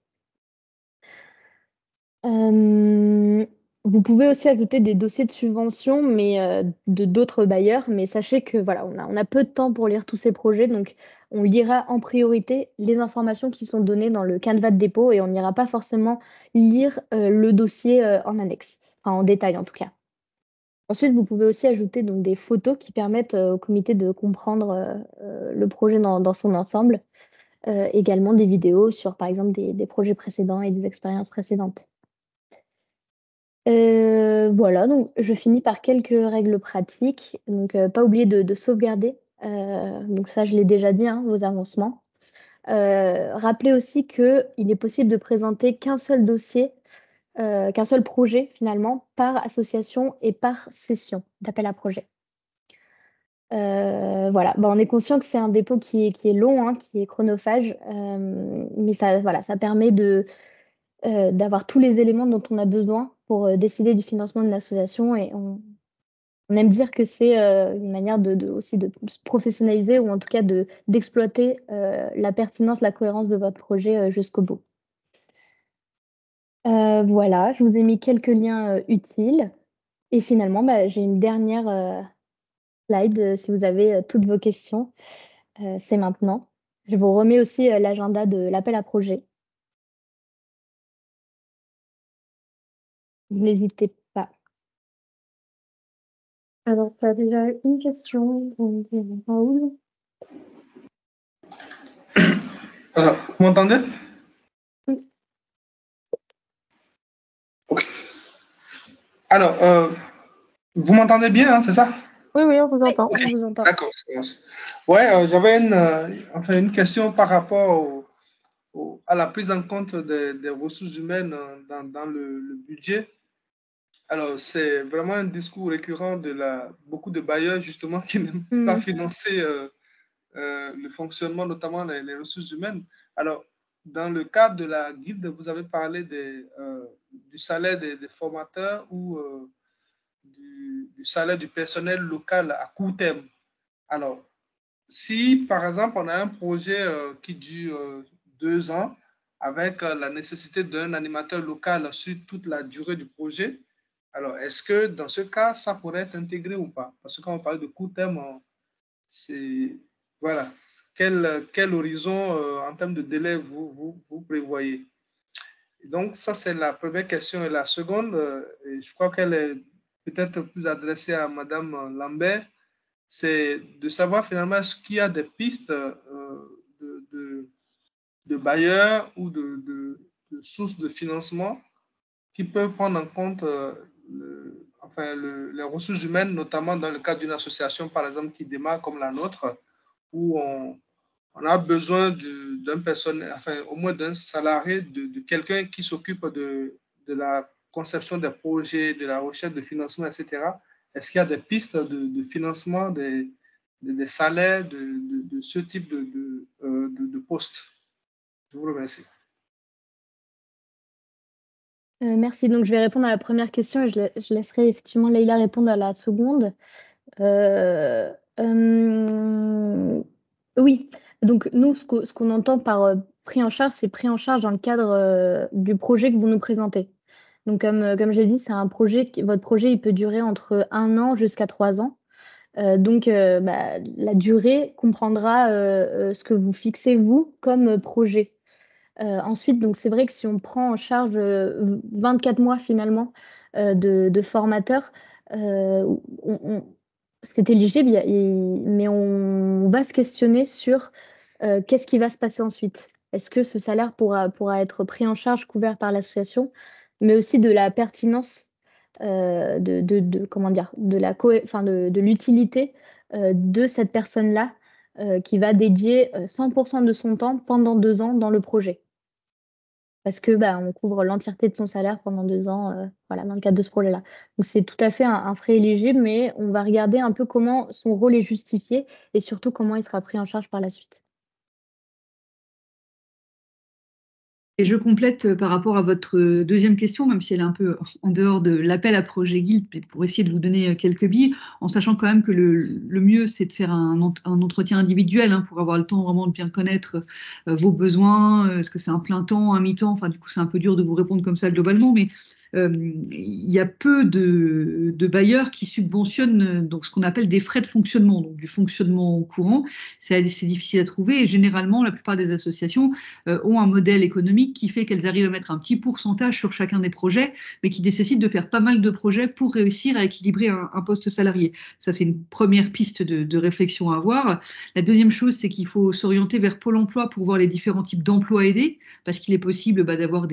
A: Vous pouvez aussi ajouter des dossiers de subvention, mais de d'autres bailleurs. Mais sachez que voilà, on a peu de temps pour lire tous ces projets, donc on lira en priorité les informations qui sont données dans le canevas de dépôt et on n'ira pas forcément lire le dossier en annexe, enfin en détail en tout cas. Ensuite, vous pouvez aussi ajouter donc des photos qui permettent au comité de comprendre le projet dans son ensemble. Également des vidéos sur, par exemple, des projets précédents et des expériences précédentes. Voilà, donc je finis par quelques règles pratiques. Donc, pas oublier de sauvegarder. Donc ça, je l'ai déjà dit, hein, vos avancements. Rappelez aussi qu'il est possible de présenter qu'un seul dossier, qu'un seul projet finalement, par association et par session d'appel à projet. Voilà, bah, on est conscient que c'est un dépôt qui est long, hein, qui est chronophage, mais voilà, ça permet d'avoir tous les éléments dont on a besoin pour décider du financement d'une association et on aime dire que c'est une manière aussi de se professionnaliser ou en tout cas d'exploiter la pertinence, la cohérence de votre projet jusqu'au bout. Voilà, je vous ai mis quelques liens utiles et finalement, bah, j'ai une dernière slide si vous avez toutes vos questions. C'est maintenant. Je vous remets aussi l'agenda de l'appel à projet. N'hésitez pas.
B: Alors, tu as déjà une question, Raoul?
D: Alors, vous m'entendez?
B: Oui.
D: Ok. Alors, vous m'entendez bien, hein, c'est ça?
B: Oui, on vous entend.
D: Okay.
B: On vous entend.
D: D'accord. Ouais, j'avais une question par rapport à la prise en compte des ressources humaines dans le budget. Alors, c'est vraiment un discours récurrent de beaucoup de bailleurs, justement, qui n'aiment pas financer le fonctionnement, notamment les ressources humaines. Alors, dans le cadre de la guilde, vous avez parlé du salaire des formateurs ou du salaire du personnel local à court terme. Alors, si par exemple on a un projet qui dure 2 ans avec la nécessité d'un animateur local sur toute la durée du projet, alors est-ce que dans ce cas, ça pourrait être intégré ou pas? Parce que quand on parle de court terme, c'est voilà, quel horizon en termes de délai vous prévoyez? Et donc, ça, c'est la première question. Et la seconde, je crois qu'elle est peut-être plus adressée à Madame Lambert, c'est de savoir finalement est-ce qu'il y a des pistes bailleurs ou de sources de financement qui peuvent prendre en compte les ressources humaines, notamment dans le cadre d'une association, par exemple, qui démarre comme la nôtre, où on a besoin au moins d'un salarié, de quelqu'un qui s'occupe de la conception des projets, de la recherche de financement, etc. Est-ce qu'il y a des pistes de financement, des salaires de ce type de poste? Je vous remercie.
A: Merci. Donc, je vais répondre à la première question et je laisserai effectivement Leïla répondre à la seconde. Oui, donc nous, ce qu'on entend par pris en charge, c'est pris en charge dans le cadre du projet que vous nous présentez. Donc, comme je l'ai dit, c'est un projet, votre projet, il peut durer entre 1 an jusqu'à 3 ans. Donc, la durée comprendra ce que vous fixez, vous, comme projet. Ensuite, donc c'est vrai que si on prend en charge 24 mois finalement de formateurs, c'est éligible, mais on va se questionner sur qu'est-ce qui va se passer ensuite. Est-ce que ce salaire pourra être pris en charge, couvert par l'association, mais aussi de la pertinence comment dire, de l'utilité de cette personne-là qui va dédier 100% de son temps pendant 2 ans dans le projet. Parce que on couvre l'entièreté de son salaire pendant 2 ans, voilà, dans le cadre de ce projet-là. Donc c'est tout à fait un frais éligible, mais on va regarder un peu comment son rôle est justifié et surtout comment il sera pris en charge par la suite.
C: Et je complète par rapport à votre deuxième question, même si elle est un peu en dehors de l'appel à projet Guild, pour essayer de vous donner quelques billes, en sachant quand même que le mieux, c'est de faire un entretien individuel pour avoir le temps vraiment de bien connaître vos besoins. Est-ce que c'est un plein temps, un mi-temps? Enfin, du coup, c'est un peu dur de vous répondre comme ça globalement, mais il y a peu de bailleurs qui subventionnent donc ce qu'on appelle des frais de fonctionnement, donc du fonctionnement courant. C'est difficile à trouver et généralement, la plupart des associations ont un modèle économique qui fait qu'elles arrivent à mettre un petit pourcentage sur chacun des projets, mais qui nécessite de faire pas mal de projets pour réussir à équilibrer un poste salarié. Ça, c'est une première piste de réflexion à avoir. La deuxième chose, c'est qu'il faut s'orienter vers Pôle emploi pour voir les différents types d'emplois aidés, parce qu'il est possible d'avoir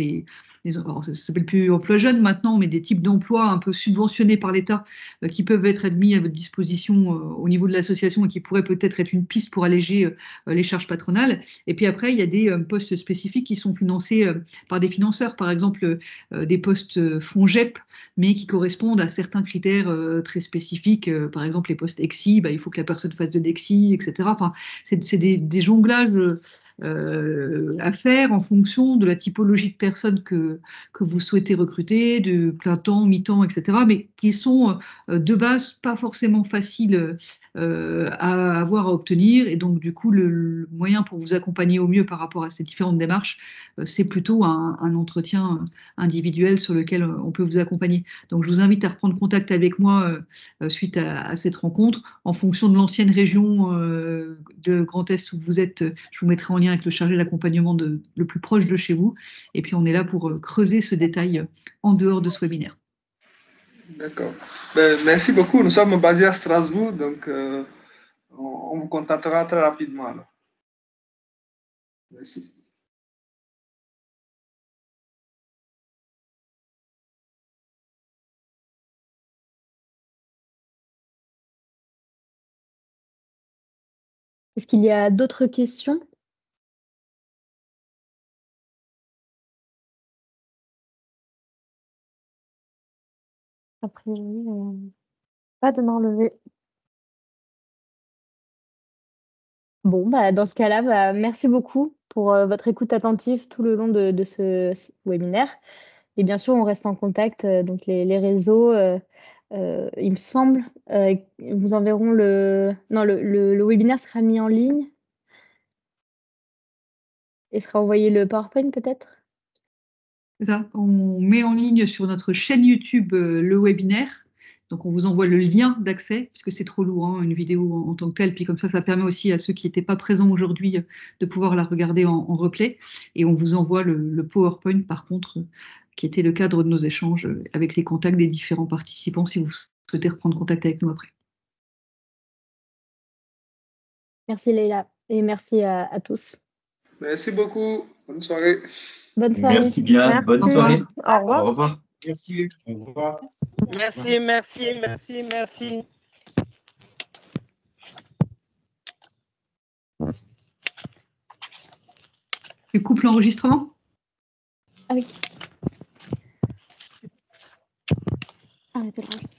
C: alors ça s'appelle plus emploi jeune maintenant, mais des types d'emplois un peu subventionnés par l'État qui peuvent être admis à votre disposition au niveau de l'association et qui pourraient peut-être être une piste pour alléger les charges patronales. Et puis après, il y a des postes spécifiques qui sont financés par des financeurs, par exemple des postes FONGEP, mais qui correspondent à certains critères très spécifiques. Par exemple, les postes EXI, il faut que la personne fasse de DEXI, etc. Enfin, c'est des jonglages à faire en fonction de la typologie de personnes que vous souhaitez recruter, de plein temps, mi-temps, etc., mais qui sont de base pas forcément faciles à avoir à obtenir. Et donc, du coup, le moyen pour vous accompagner au mieux par rapport à ces différentes démarches, c'est plutôt un entretien individuel sur lequel on peut vous accompagner. Donc, je vous invite à reprendre contact avec moi suite à cette rencontre. En fonction de l'ancienne région de Grand Est où vous êtes, je vous mettrai en lien avec le chargé d'accompagnement le plus proche de chez vous. Et puis, on est là pour creuser ce détail en dehors de ce webinaire.
D: D'accord. Merci beaucoup. Nous sommes basés à Strasbourg, donc on vous contactera très rapidement. Alors. Merci.
A: Est-ce qu'il y a d'autres questions? A priori, pas de main levée. Bon, dans ce cas-là, merci beaucoup pour votre écoute attentive tout le long de ce webinaire. Et bien sûr, on reste en contact, donc les réseaux, il me semble, vous enverront le webinaire sera mis en ligne et sera envoyé le PowerPoint peut-être?
C: C'est ça, on met en ligne sur notre chaîne YouTube le webinaire. Donc, on vous envoie le lien d'accès, puisque c'est trop lourd, une vidéo en tant que telle. Puis comme ça permet aussi à ceux qui n'étaient pas présents aujourd'hui de pouvoir la regarder en replay. Et on vous envoie le PowerPoint, par contre, qui était le cadre de nos échanges avec les contacts des différents participants, si vous souhaitez reprendre contact avec nous après.
A: Merci Leïla, et merci à tous.
D: Merci beaucoup. Bonne soirée.
A: Bonne soirée.
G: Merci bien. Bonne
B: Merci.
G: soirée.
B: Au revoir.
G: Au revoir.
E: Merci. Au revoir.
H: Merci, merci, merci, merci.
C: Tu coupes l'enregistrement?
A: Ah oui. Arrêtez le